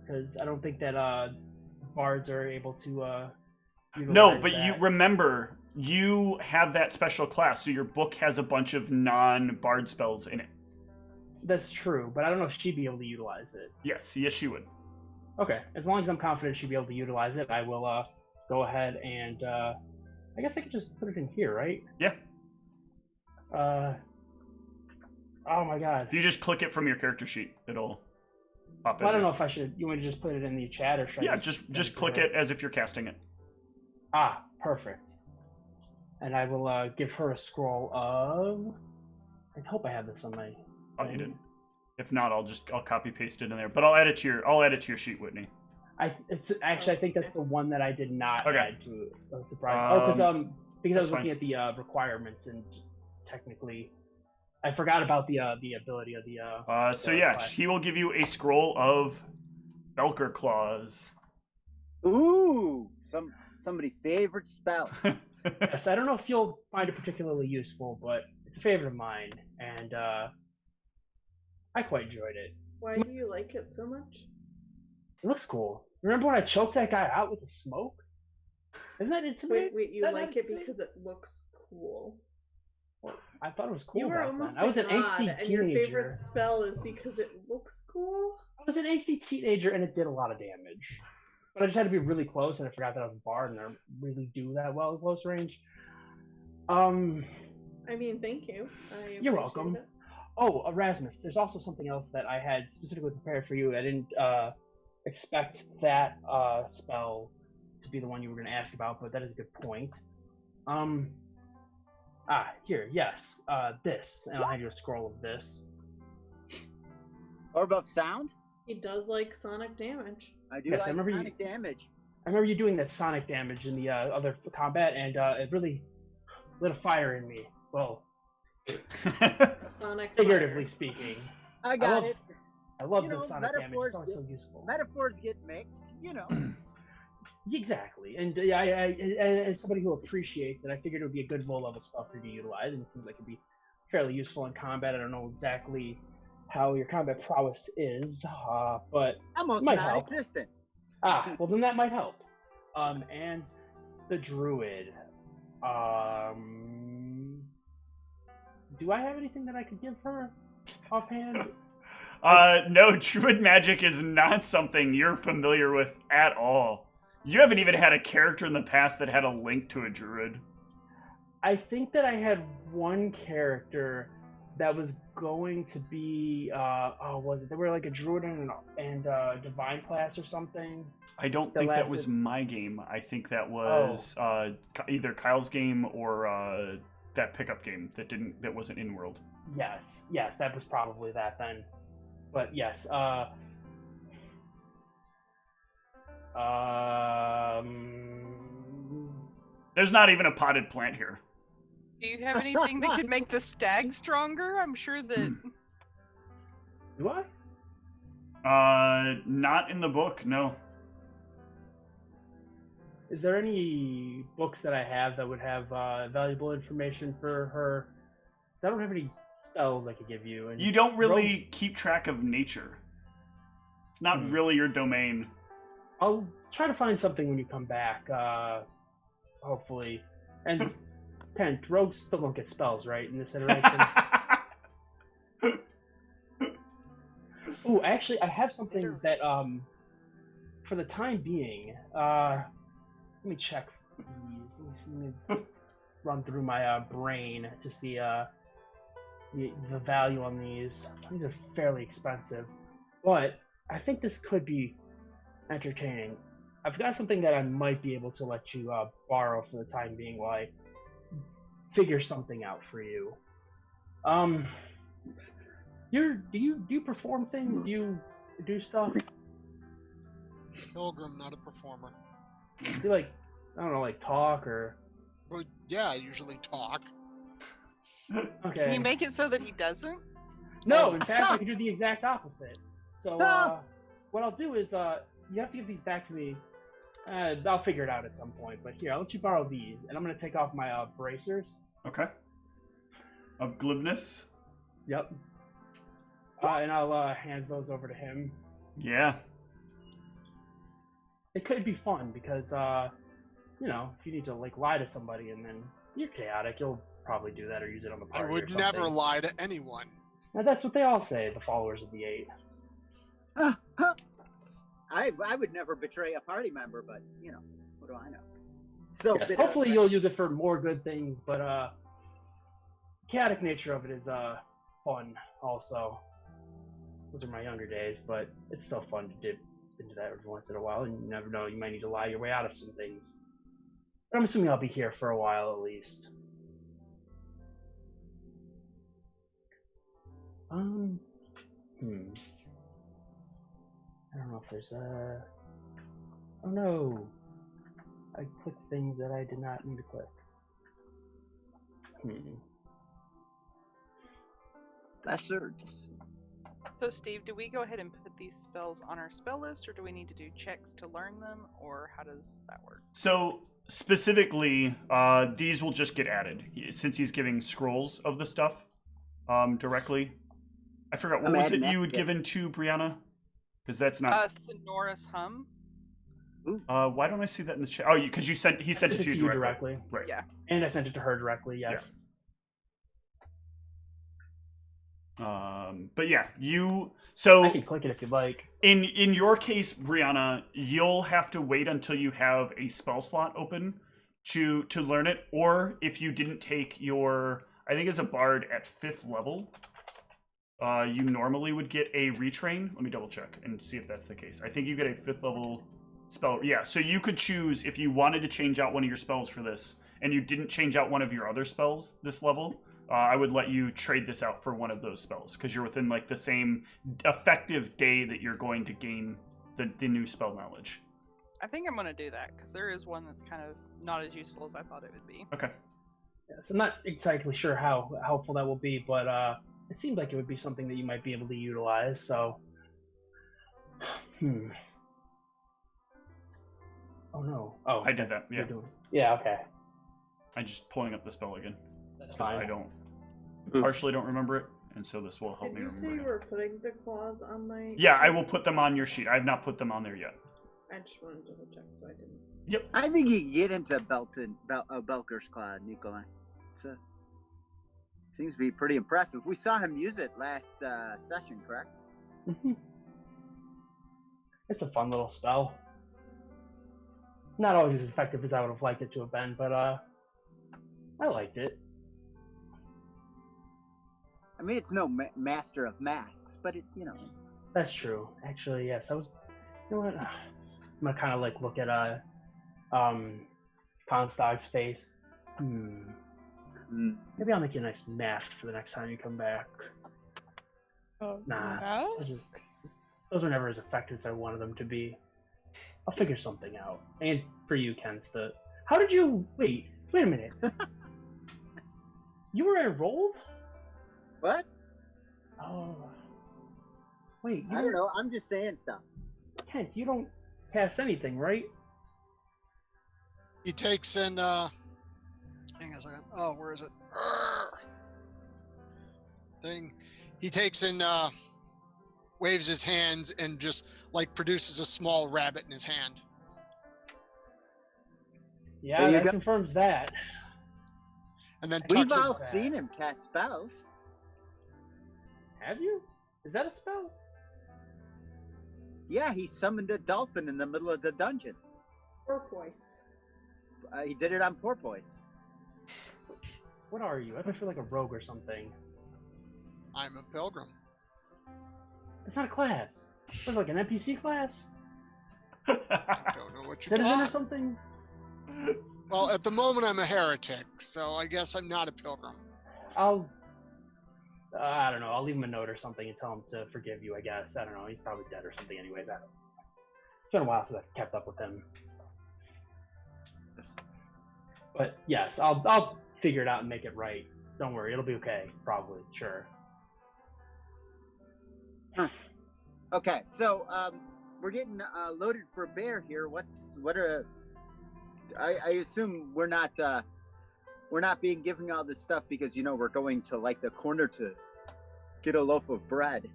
Because I don't think that bards are able to.
No, but you remember you have that special class, so your book has a bunch of non-bard spells in it.
That's true, but I don't know if she'd be able to utilize it.
Yes, she would.
Okay, as long as I'm confident she'd be able to utilize it, I will go ahead and I guess I could just put it in here, right?
Yeah.
Oh my god.
If you just click it from your character sheet, it'll pop in.
Well, I don't know if I should. You want to just put it in the chat or should
Yeah,
I
just click it as if you're casting it.
Ah, perfect. And I will give her a scroll of. I hope I have this on my.
Oh, you did. If not, I'll copy paste it in there. But I'll add it to your sheet, Whitney.
I think that's the one that I did not add to it. I was surprised. Because I was looking at the requirements and technically, I forgot about the ability of the.
So yeah, he will give you a scroll of Belker Claws.
Ooh, somebody's favorite spell.
Yes, I don't know if you'll find it particularly useful, but it's a favorite of mine, and I quite enjoyed it.
Why do you like it so much?
It looks cool. Remember when I choked that guy out with the smoke? Isn't that intimidating?
Wait, you like it because it looks cool.
Well, I thought it was cool.
You were almost
I was an angsty
and
teenager.
your favorite spell is because it looks cool?
I was an angsty teenager and it did a lot of damage. But I just had to be really close and I forgot that I was a bard and I don't really do that well at close range.
I mean, thank you.
You're welcome.
It.
Oh, Erasmus, there's also something else that I had specifically prepared for you. I didn't expect that spell to be the one you were going to ask about, but that is a good point. Here, yes, this, and I'll hand you a scroll of this.
Or above sound?
He does like sonic damage.
I do
Yes,
like sonic damage.
I remember you doing that sonic damage in the other combat, and it really lit a fire in me. Well,
Sonic
figuratively
fire.
speaking.
I got it.
I love the sonic damage. It's always so useful.
Metaphors get mixed, you know.
Exactly, and as somebody who appreciates it, I figured it would be a good low-level spell for you to utilize, and it seems like it'd be fairly useful in combat. I don't know exactly how your combat prowess is, but
almost
might
non-existent.
Well then that might help. And the druid. Do I have anything that I could give her offhand?
No, druid magic is not something you're familiar with at all. You haven't even had a character in the past that had a link to a druid.
I think that I had one character that was going to be, was it? They were like a druid and a divine class or something.
I don't think that was my game. I think that was either Kyle's game or that pickup game that wasn't in world.
Yes, that was probably that then. But yes,
there's not even a potted plant here.
Do you have anything that could make the stag stronger? I'm sure that.
Do I?
Not in the book, no.
Is there any books that I have that would have valuable information for her? I don't have any spells I could give you. And
you don't really keep track of nature. It's not really your domain.
I'll try to find something when you come back, hopefully. And Pent, rogues still don't get spells, right, in this iteration? Ooh, actually, I have something that, for the time being, let me check these. Let me run through my brain to see the value on these. These are fairly expensive, but I think this could be entertaining. I've got something that I might be able to let you borrow for the time being while I figure something out for you. Do you perform things? Do you do stuff?
Pilgrim, not a performer.
Do you, like, I don't know, like talk or?
Well, yeah, I usually talk.
Okay.
Can you make it so that he doesn't?
No, in fact, I could do the exact opposite. So what I'll do is you have to give these back to me. I'll figure it out at some point. But here, I'll let you borrow these, and I'm gonna take off my bracers.
Okay. Of glibness.
Yep. And I'll hand those over to him.
Yeah.
It could be fun because, you know, if you need to like lie to somebody and then you're chaotic, you'll probably do that or use it on the party.
I would never lie to anyone.
Now, that's what they all say, the followers of the Eight.
I would never betray a party member, but you know, what do I know? So
Yes,
bitter.
hopefully you'll use it for more good things, but chaotic nature of it is fun also. Those are my younger days, but it's still fun to dip into that every once in a while, and you never know, you might need to lie your way out of some things. But I'm assuming I'll be here for a while at least. I don't know if there's oh no! I clicked things that I did not need to click.
Bastards.
So, Steve, do we go ahead and put these spells on our spell list, or do we need to do checks to learn them, or how does that work?
So specifically, these will just get added since he's giving scrolls of the stuff directly. I forgot what was it you had given to Brianna, because that's not
sonorous hum.
why don't I see that in the chat? Oh, because he sent it to you directly. Right.
Yeah.
And I sent it to her directly. Yes.
Yeah. But yeah, so
I can click it if you'd like.
In your case, Brianna, you'll have to wait until you have a spell slot open to learn it, or if you didn't take your, I think as a bard at 5th level, you normally would get a retrain. Let me double check and see if that's the case. I think you get a 5th level spell. Yeah, so you could choose if you wanted to change out one of your spells for this, and you didn't change out one of your other spells this level. I would let you trade this out for one of those spells because you're within like the same effective day that you're going to gain the new spell knowledge.
I think I'm going to do that because there is one that's kind of not as useful as I thought it would be.
Okay.
Yes, I'm not exactly sure how helpful that will be, but it seemed like it would be something that you might be able to utilize. So, Oh no. Oh,
I did that. Yeah.
Yeah. Okay.
I'm just pulling up the spell again.
That's
Because
fine.
I partially don't remember it, and so this will help
Did
me
you
remember
say
it.
you were putting the claws on my?
Yeah, I
sheet?
will put them on your sheet. I have not put them on there yet.
I just wanted to double check, so I didn't.
Yep.
I think you can get into Belker's claw, Nikolai. So, seems to be pretty impressive. We saw him use it last session, correct?
Mm-hmm. It's a fun little spell. Not always as effective as I would have liked it to have been, but I liked it.
I mean, it's no master of masks, but it,
That's true. Actually, yes. You know what? I'm gonna kind of like look at Constog's face. Maybe I'll make you a nice mask for the next time you come back.
Oh,
Nah. Those are never as effective as I wanted them to be. I'll figure something out. And for you, Kensta. How did you... Wait a minute. You were enrolled?
What?
Oh. Wait,
I don't know. I'm just saying stuff.
Kent, you don't pass anything, right?
He takes in, hang on a second. Oh, where is it? Thing. He takes in, waves his hands and just like produces a small rabbit in his hand.
Yeah, that confirms that.
And then
We've
tucks
all
it.
seen him cast spells.
Have you? Is that a spell?
Yeah, he summoned a dolphin in the middle of the dungeon.
Porpoise.
He did it on porpoise.
What are you? I thought you were like a rogue or something.
I'm a pilgrim.
That's not a class. That's like an NPC class?
I don't know what you
Citizen or
thought.
something?
Well, at the moment, I'm a heretic, so I guess I'm not a pilgrim.
I don't know. I'll leave him a note or something and tell him to forgive you, I guess. I don't know. He's probably dead or something anyways. I don't know. It's been a while since I've kept up with him. But yes, I'll figure it out and make it right. Don't worry. It'll be okay. Probably. Sure.
Okay, so we're getting loaded for bear here. I assume we're not being given all this stuff because we're going to like the corner to get a loaf of bread.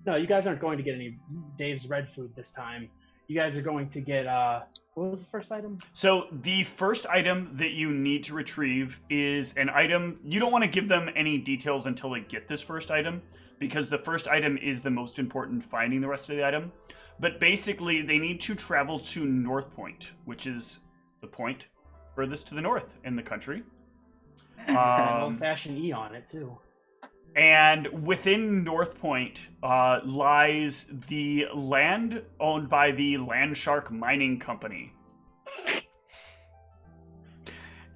No, you guys aren't going to get any Dave's Red food this time. You guys are going to get what was the first item?
So the first item that you need to retrieve is an item. You don't want to give them any details until they get this first item, because the first item is the most important, finding the rest of the item. But basically, they need to travel to North Point, which is the point furthest to the north in the country.
An old-fashioned E on it too.
And within North Point lies the land owned by the Landshark Mining Company.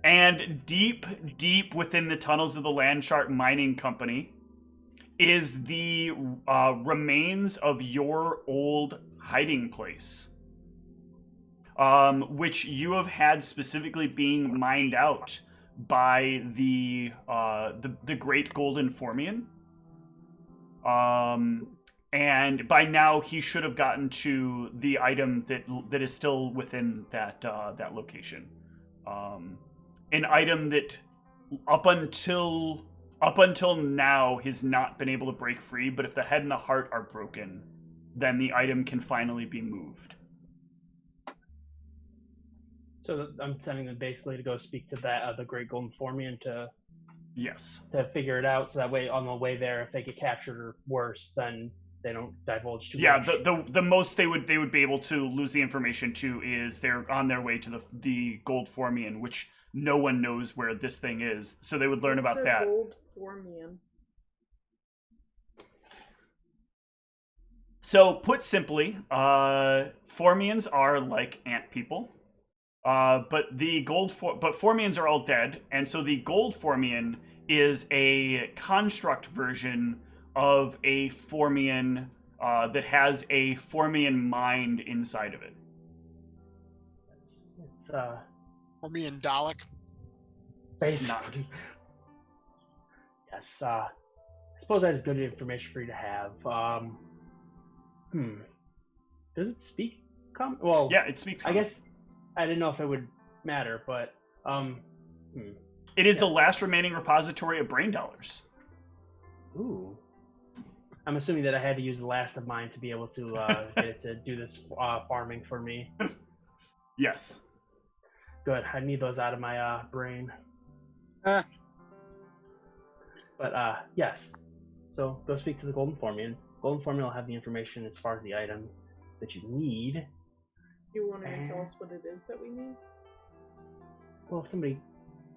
And deep, deep within the tunnels of the Landshark Mining Company is the remains of your old hiding place, which you have had specifically being mined out by the Great Golden Formian. And by now he should have gotten to the item that is still within that location. An item that up until now has not been able to break free, but if the head and the heart are broken, then the item can finally be moved.
So I'm sending them basically to go speak to that the Great Golden Formian to figure it out, so that way on the way there, if they get captured or worse, then they don't divulge too much.
Yeah, the most they would be able to lose the information to is they're on their way to the Gold Formian, which no one knows where this thing is, so they would learn about that.
Gold Formian.
So put simply, Formians are like ant people. But Formians are all dead, and so the Gold Formian is a construct version of a Formian that has a Formian mind inside of it.
It's
Formian Dalek.
basically. Yes. I suppose that is good information for you to have. Does it speak? Well,
Yeah, it speaks.
I guess. I didn't know if it would matter, but
It is the last remaining repository of brain dollars.
Ooh. I'm assuming that I had to use the last of mine to be able to get it to do this farming for me.
Yes.
Good. I need those out of my brain.
Huh.
But yes. So go speak to the Golden Formian. Golden Formian will have the information as far as the item that you need.
You want to tell us what it is that we need?
Well, if somebody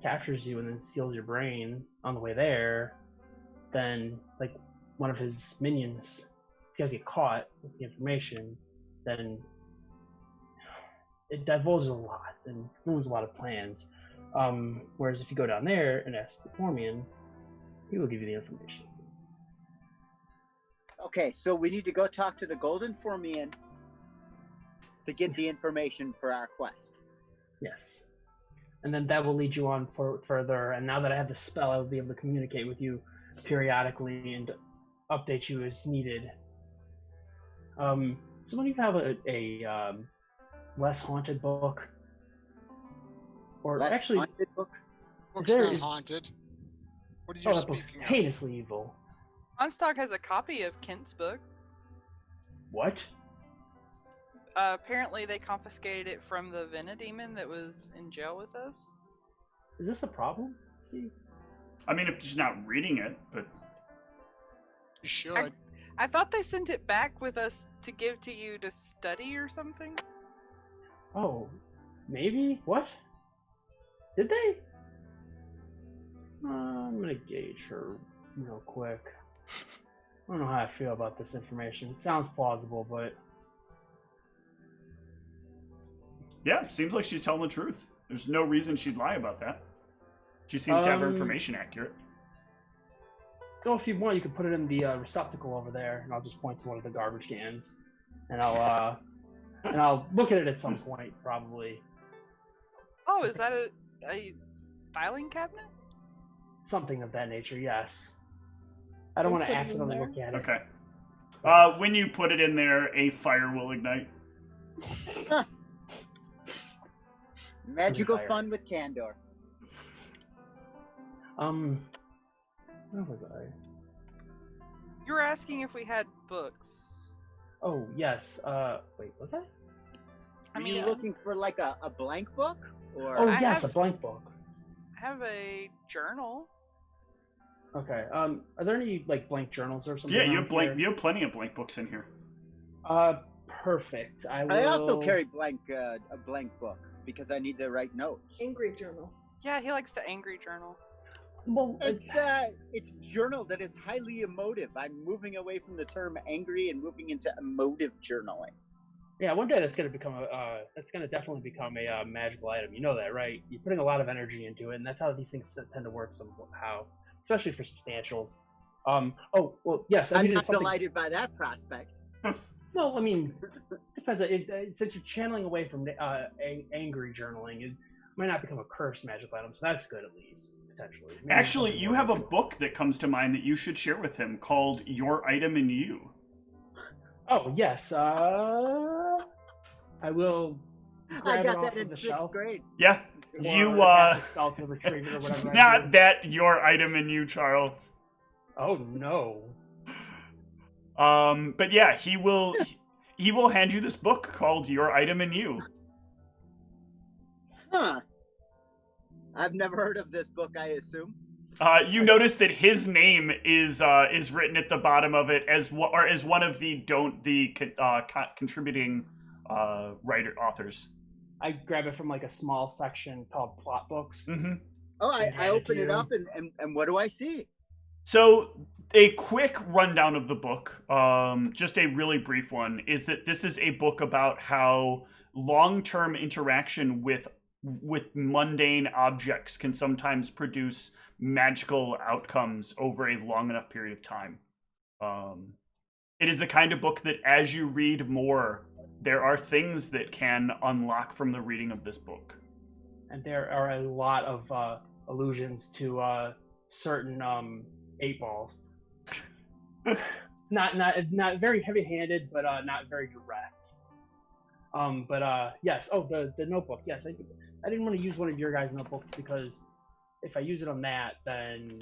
captures you and then steals your brain on the way there, then like one of his minions, if you guys get caught with the information, then it divulges a lot and ruins a lot of plans. Whereas if you go down there and ask the Formian, he will give you the information.
Okay, so we need to go talk to the Golden Formian to get the information for our quest.
Yes. And then that will lead you on further. And now that I have the spell, I will be able to communicate with you periodically and update you as needed. Someone, you have a less haunted book? Or
Less
actually,
haunted book?
Book's
there
not
is-
haunted. What are you
that book's
speaking of?
heinously evil.
Onstock has a copy of Kent's book.
What?
Apparently they confiscated it from the Venedemon that was in jail with us.
Is this a problem? See?
I mean, if she's not reading it, but
You should.
I thought they sent it back with us to give to you to study or something.
Oh, maybe? What? Did they? I'm gonna gauge her real quick. I don't know how I feel about this information. It sounds plausible, but
yeah, seems like she's telling the truth. There's no reason she'd lie about that. She seems to have her information accurate.
so if you want, you can put it in the receptacle over there, and I'll just point to one of the garbage cans, and I'll look at it at some point, probably.
Oh, is that a filing cabinet?
Something of that nature, yes. I don't
Don't
want to
put it in
accidentally
there.
look at it.
Okay. When you put it in there, a fire will ignite.
Magical
Fire.
fun with Candor.
Where was I?
You were asking if we had books.
Oh, yes. Wait, was I?
I
Are
mean,
you looking for like a blank book? Or
Oh,
I
yes,
have-
a blank book.
I have a journal.
Okay. Are there any like blank journals or something?
Yeah, you
around
have blank.
here?
You have plenty of blank books in here.
Perfect. I will.
I also carry a blank book. because I need to write notes.
Angry journal.
Yeah, he likes to angry journal.
Well,
It's journal that is highly emotive. I'm moving away from the term angry and moving into emotive journaling.
yeah, one day that's gonna definitely become a magical item. You know that, right? You're putting a lot of energy into it, and that's how these things tend to work somehow, especially for substantials. Oh well, yes. I
I'm
mean,
not
it's something-
delighted by that prospect.
No, I mean, depends. Since you're channeling away from angry journaling, it might not become a cursed magical item, so that's good at least potentially. Maybe
Actually,
something
you
more
have a
neutral.
book that comes to mind that you should share with him called Your Item and You.
Oh yes, I will.
I
Grab it
got
off
that
of
in
the
6th
shelf.
grade.
Yeah,
Or
you,
cast a spell to retrieve it or whatever. I do.
not that Your Item and You, Charles.
Oh no.
But yeah, he will hand you this book called Your Item and You.
Huh. I've never heard of this book, I assume.
You notice that his name is written at the bottom of it as one of the contributing authors.
I grab it from like a small section called plot books.
Mm-hmm.
Oh,
And
I
hand it
open
to
it
you.
up, and what do I see?
So a quick rundown of the book, just a really brief one, is that this is a book about how long-term interaction with mundane objects can sometimes produce magical outcomes over a long enough period of time. It is the kind of book that as you read more, there are things that can unlock from the reading of this book.
And there are a lot of allusions to certain 8-balls. not very heavy-handed, but not very direct. Yes. Oh, the notebook. Yes, I didn't want to use one of your guys' notebooks because if I use it on that, then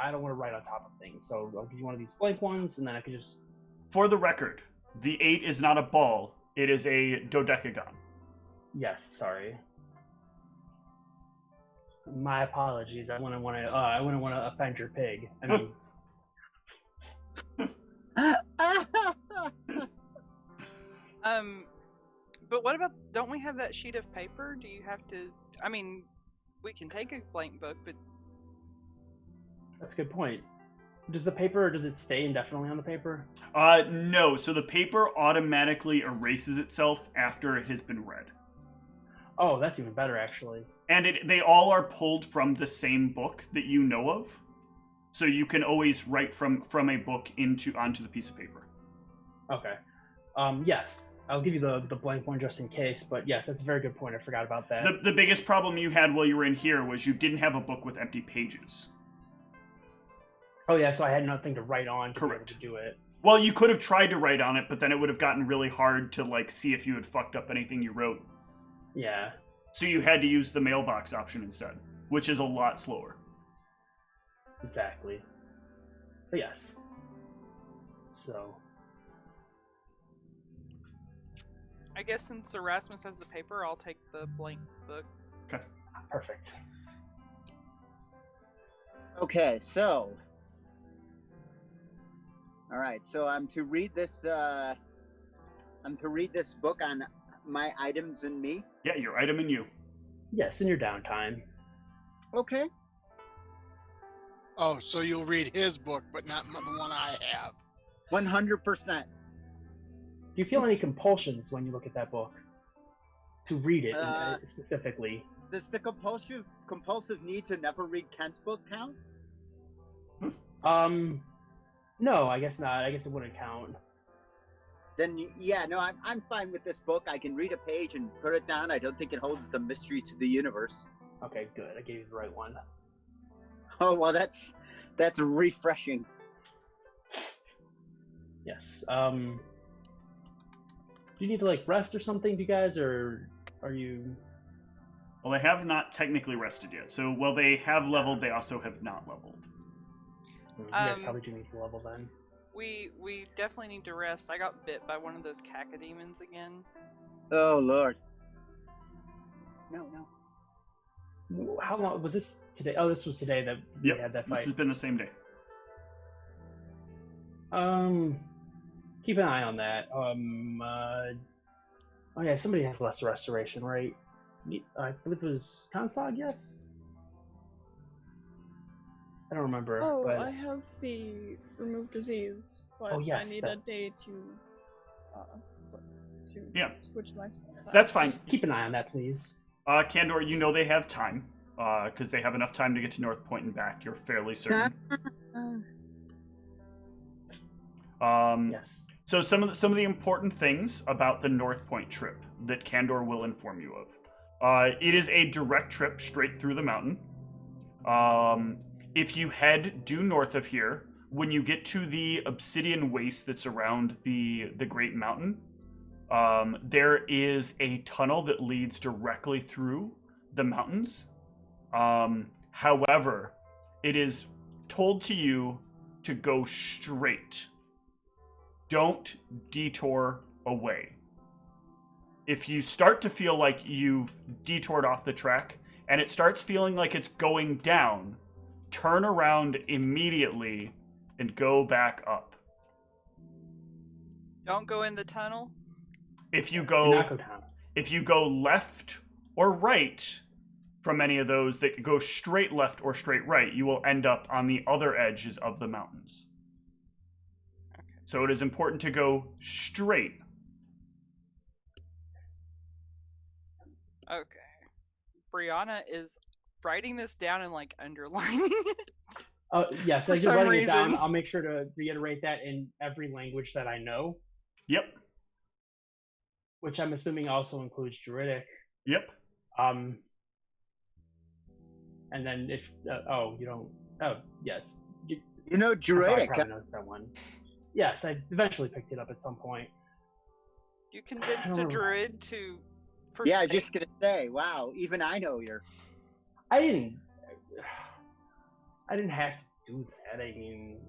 I don't want to write on top of things. So I'll give you one of these blank ones, and then I could just.
For the record, the 8 is not a ball; it is a dodecagon.
Yes. Sorry. My apologies. I wouldn't want to offend your pig. I mean.
But what about? Don't we have that sheet of paper? Do you have to? I mean, we can take a blank book, but
That's a good point. Does the paper, or does it stay indefinitely on the paper?
No. So the paper automatically erases itself after it has been read.
Oh, that's even better, actually.
And they all are pulled from the same book that you know of. So you can always write from a book onto the piece of paper.
Okay. Yes. I'll give you the blank one just in case, but yes, that's a very good point. I forgot about that.
The biggest problem you had while you were in here was you didn't have a book with empty pages.
Oh yeah, so I had nothing to write on to
Correct.
be able to do it.
Well, you could have tried to write on it, but then it would have gotten really hard to see if you had fucked up anything you wrote.
Yeah.
So you had to use the mailbox option instead, which is a lot slower.
Exactly. But yes. So.
I guess since Erasmus has the paper, I'll take the blank book.
Okay.
Perfect.
Okay, so. All right, so I'm to read this. I'm to read this book on my items and me.
Yeah, your item and you.
Yes, in your downtime.
Okay.
Oh, so you'll read his book, but not the one I have.
100%.
Do you feel any compulsions when you look at that book? To read it specifically?
Does the compulsive need to never read Kent's book count?
No, I guess not. I guess it wouldn't count.
Then yeah, no, I'm fine with this book. I can read a page and put it down. I don't think it holds the mystery to the universe.
Okay, good. I gave you the right one.
Oh well, that's refreshing.
Yes. Do you need to rest or something, do you guys, or are you?
Well, they have not technically rested yet. So while they have leveled, they also have not leveled.
You guys probably do need to level then.
We definitely need to rest. I got bit by one of those cacodemons again.
Oh Lord. No.
How long was this today? Oh, this was today that we had that fight.
This has been the same day.
Keep an eye on that. Oh yeah, somebody has less restoration, right? I believe it was Constog, yes? I don't remember,
Oh,
but...
I have the remove disease, but
Oh, yes,
I need
that-
a day to
Yeah.
switch my spells back.
That's fine.
Just keep an eye on that, please.
Candor, you know they have time, because they have enough time to get to North Point and back. You're fairly certain.
Yes.
So some of the important things about the North Point trip that Candor will inform you of. It is a direct trip straight through the mountain. If you head due north of here, when you get to the obsidian waste that's around the Great Mountain, there is a tunnel that leads directly through the mountains. However, it is told to you to go straight. Don't detour away. If you start to feel like you've detoured off the track and it starts feeling like it's going down, turn around immediately and go back up.
Don't go in the tunnel.
If you
Do not
go
go down.
if you go left or right from any of those that go straight left or straight right, you will end up on the other edges of the mountains. So it is important to go straight.
Okay. Brianna is writing this down and like underlining it.
Oh, yes,
For
I'm just
some
writing it down.
reason.
I'll make sure to reiterate that in every language that I know,
Yep.
which I'm assuming also includes Druidic.
Yep.
And then if you don't. Oh, yes.
You know,
I
Druidic.
probably noticed that one. Yes, I eventually picked it up at some point.
You convinced a druid to.
Yeah, I was
forsake-
just gonna say, wow, even I know you're.
I didn't have to do that. I mean,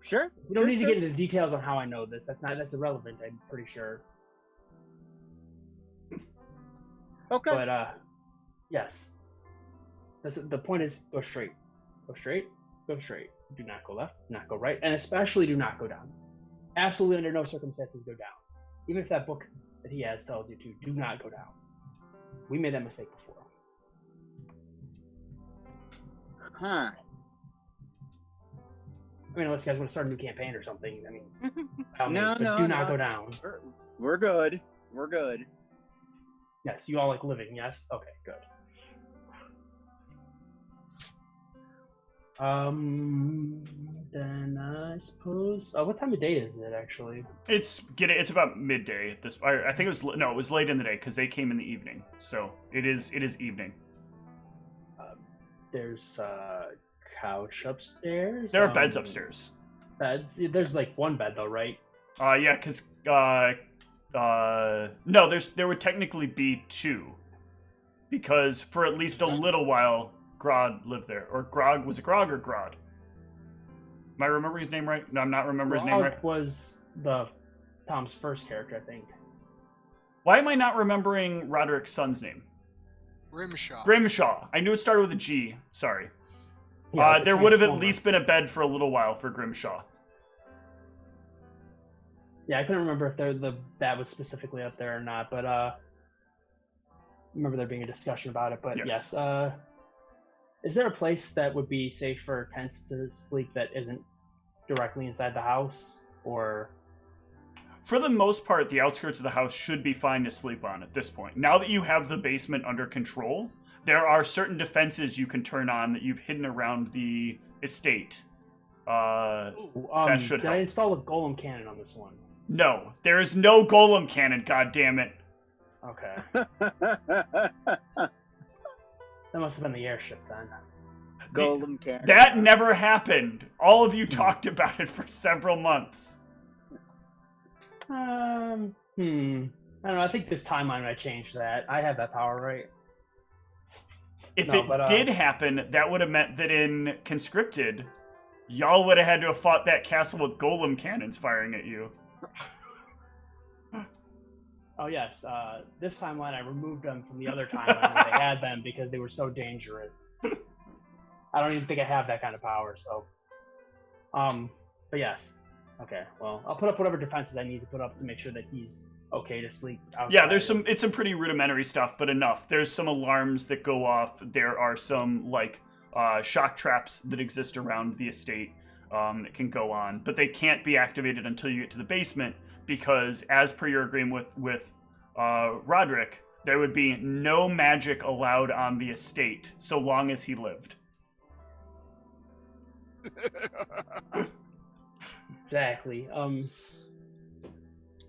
Sure.
we don't need to get into the details on how I know this. That's irrelevant. I'm pretty sure.
Okay.
But yes, the point is go straight, go straight, go straight. Do not go left, do not go right, and especially do not go down. Absolutely under no circumstances go down. Even if that book that he has tells you to, do not go down. We made that mistake before.
Huh.
I mean, unless you guys want to start a new campaign or something. I mean, by all
No,
means, but
no,
do not
no.
go down.
We're good. We're good.
Yes, you all like living, yes? Okay, good. Then I suppose... what time of day is it, actually?
It's about midday at this. I think it was late in the day because they came in the evening. So it is evening.
There's a couch upstairs.
There are beds upstairs.
Beds? There's like one bed, though, right?
Yeah, because no, there would technically be two, because for at least a little while, Grod lived there. Or Grog, was it Grog or Grod? Am I remembering his name right? No, I'm not remembering his name right.
Was Tom's first character, I think.
Why am I not remembering Roderick's son's name?
Grimshaw.
Grimshaw. I knew it started with a G. Sorry.
Yeah, the
There would have at
Transformer.
least been a bed for a little while for Grimshaw.
Yeah, I couldn't remember if that was specifically up there or not, but I remember there being a discussion about it. But
Yes.
yes, is there a place that would be safe for Kents to sleep that isn't directly inside the house, or?
For the most part, the outskirts of the house should be fine to sleep on at this point. Now that you have the basement under control, there are certain defenses you can turn on that you've hidden around the estate. That should
did I
help.
install a golem cannon on this one?
No, there is no golem cannon, goddammit.
Okay. That must have been the airship then.
Golem cannon.
That never happened. All of you talked about it for several months.
I don't know. I think this timeline might change that. I have that power, right?
If
No,
it
but,
did happen, that would have meant that in Conscripted, y'all would have had to have fought that castle with golem cannons firing at you.
Oh yes, this timeline I removed them from the other timeline where they had them because they were so dangerous. I don't even think I have that kind of power, so. But yes. Okay, well, I'll put up whatever defenses I need to put up to make sure that he's okay to sleep outside.
Yeah, it's some pretty rudimentary stuff, but enough. There's some alarms that go off. There are some, like, shock traps that exist around the estate that can go on, but they can't be activated until you get to the basement, because as per your agreement with Roderick, there would be no magic allowed on the estate so long as he lived.
Exactly.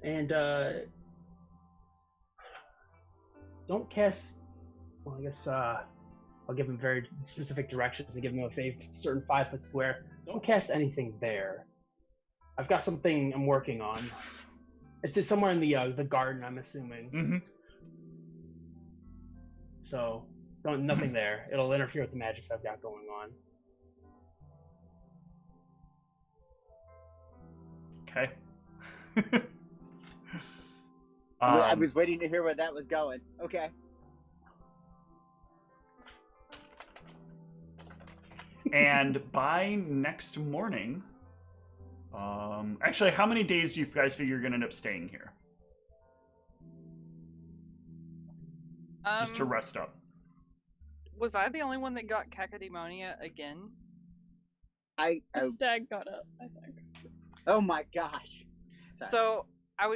And don't cast. Well, I guess I'll give him very specific directions and give him a certain 5-foot square. Don't cast anything there. I've got something I'm working on. It's just somewhere in the garden, I'm assuming.
Mm-hmm.
So nothing there. It'll interfere with the magics I've got going on.
Okay.
I was waiting to hear where that was going. Okay.
And by next morning, actually, how many days do you guys figure you're going to end up staying here? Just to rest up.
Was I the only one that got cacodemoniac again?
I
The stag got up, I think.
Oh my gosh. Sorry.
So I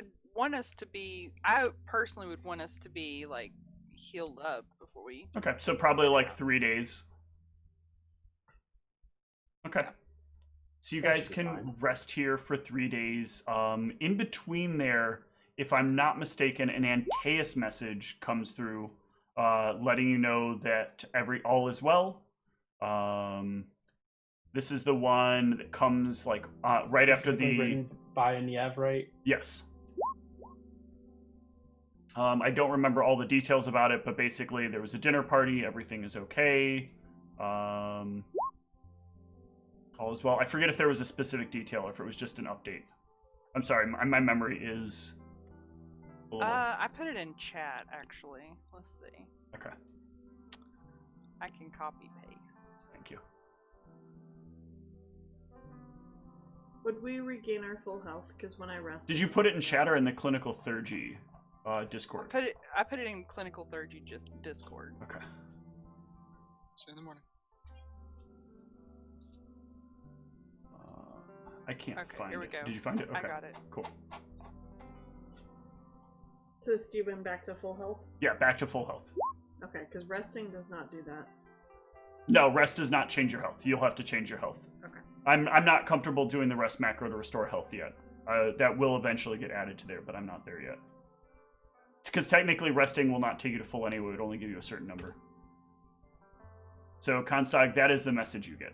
personally would want us to be like healed up before we.
Okay, so probably like 3 days. Okay. So you guys can rest here for 3 days. In between there, if I'm not mistaken, an Antaeus message comes through, letting you know that all is well. This is the one that comes like right after the
written by Niev, right?
Yes. I don't remember all the details about it, but basically there was a dinner party. Everything is okay. All is well. I forget if there was a specific detail or if it was just an update. I'm sorry, my memory is.
I put it in chat actually. Let's see.
Okay.
I can copy paste.
Thank you.
Would we regain our full health? Because when I rest.
Did you put it in chat or in the clinical Thurgy Discord?
I put it in clinical Thurgy Discord.
Okay.
See you in the morning.
I can't find
here we
it.
go.
Did you find it? Okay.
I got it.
Cool.
So is Steven back to full health?
Yeah, back to full health.
Okay, because resting does not do that.
No, rest does not change your health. You'll have to change your health.
Okay.
I'm not comfortable doing the rest macro to restore health yet. That will eventually get added to there, but I'm not there yet. Because technically resting will not take you to full anyway. It would only give you a certain number. So, Constag, that is the message you get.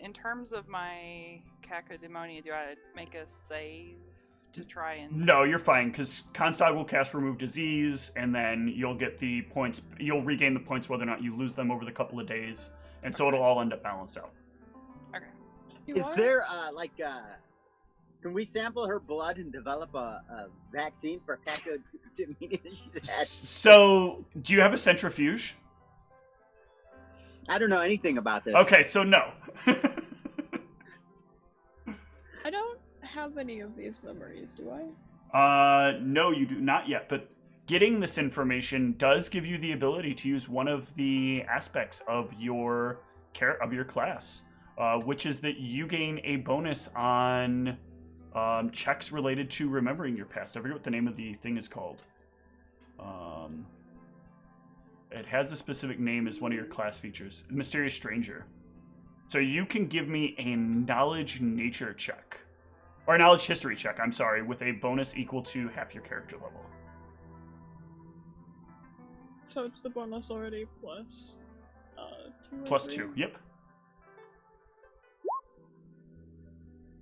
In terms of my cacodemoniac, do I make a save to try and...
No, you're fine, because Constag will cast Remove Disease, and then you'll get the points. You'll regain the points whether or not you lose them over the couple of days, and so it'll all end up balanced out.
Okay.
Is there can we sample her blood and develop a vaccine for cacodemoniac?
So, do you have a centrifuge?
I don't know anything about this.
Okay, so no.
I don't have any of these memories, do I?
No, you do not yet, but getting this information does give you the ability to use one of the aspects of your class, which is that you gain a bonus on checks related to remembering your past. I forget what the name of the thing is called. It has a specific name as one of your class features. Mysterious Stranger. So you can give me a knowledge nature check. Or a knowledge history check, I'm sorry, with a bonus equal to half your character level.
So it's the bonus already plus 2 or
Plus
3?
2, yep.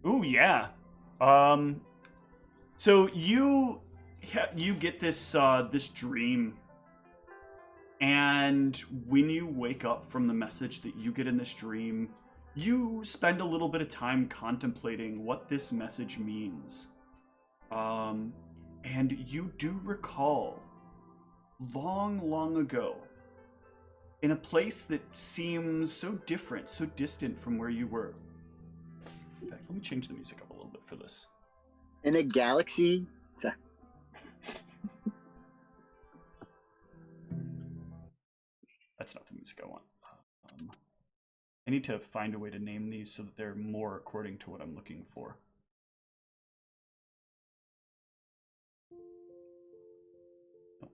Ooh, yeah. So you get this this dream, and when you wake up from the message that you get in this dream, you spend a little bit of time contemplating what this message means. And you do recall, long, long ago, in a place that seems so different, so distant from where you were. In fact, let me change the music up a little bit for this.
In a galaxy.
That's not the music I want. I need to find a way to name these so that they're more according to what I'm looking for. Nope.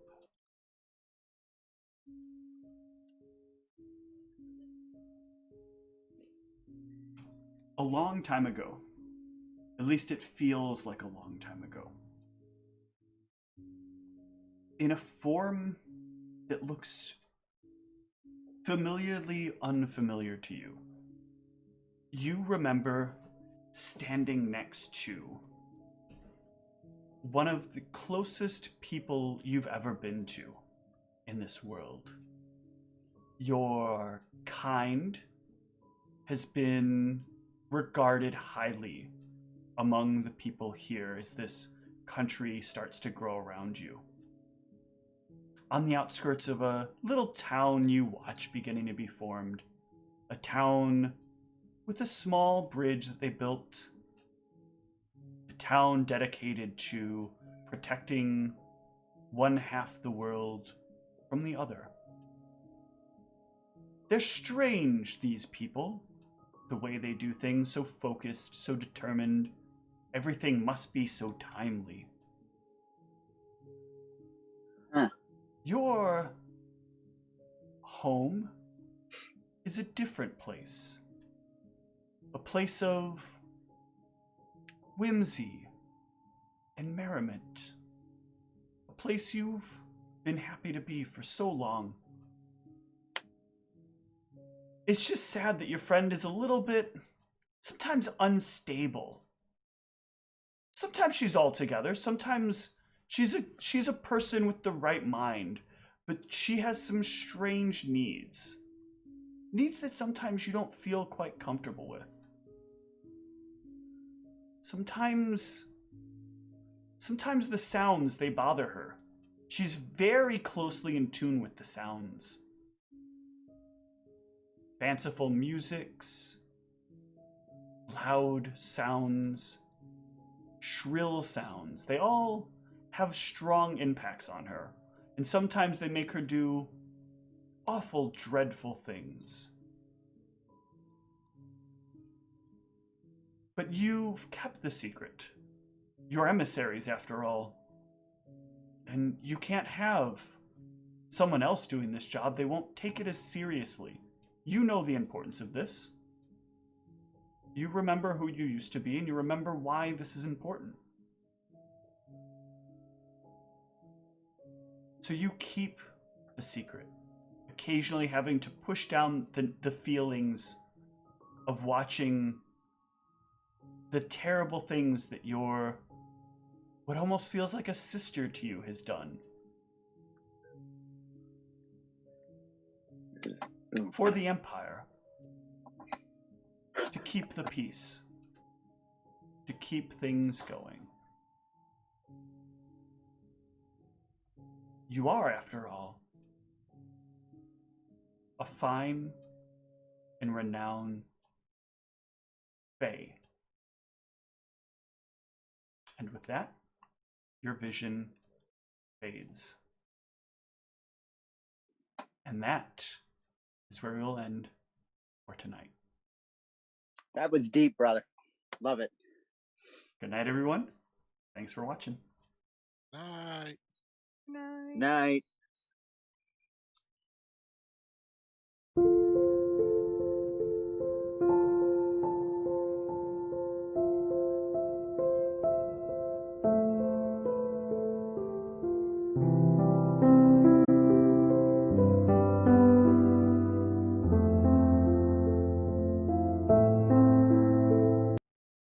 A long time ago. At least it feels like a long time ago. In a form that looks familiarly unfamiliar to you. You remember standing next to one of the closest people you've ever been to in this world. Your kind has been regarded highly among the people here as this country starts to grow around you. On the outskirts of a little town you watch beginning to be formed. A town with a small bridge that they built. A town dedicated to protecting one half the world from the other. They're strange, these people. The way they do things, so focused, so determined. Everything must be so timely. Your home is a different place. A place of whimsy and merriment. A place you've been happy to be for so long. It's just sad that your friend is a little bit, sometimes unstable. Sometimes she's all together, sometimes she's a person with the right mind, but she has some strange needs. Needs that sometimes you don't feel quite comfortable with. Sometimes the sounds, they bother her. She's very closely in tune with the sounds. Fanciful musics, loud sounds, shrill sounds. They all have strong impacts on her, and sometimes they make her do awful, dreadful things. But you've kept the secret. You're emissaries, after all. And you can't have someone else doing this job. They won't take it as seriously. You know the importance of this. You remember who you used to be, and you remember why this is important. So you keep the secret, occasionally having to push down the feelings of watching the terrible things that what almost feels like a sister to you has done. For the Empire. To keep the peace. To keep things going. You are, after all, a fine and renowned Fae. And with that, your vision fades. And that is where we'll end for tonight.
That was deep, brother. Love it.
Good night, everyone. Thanks for watching.
Night.
Night.
Night.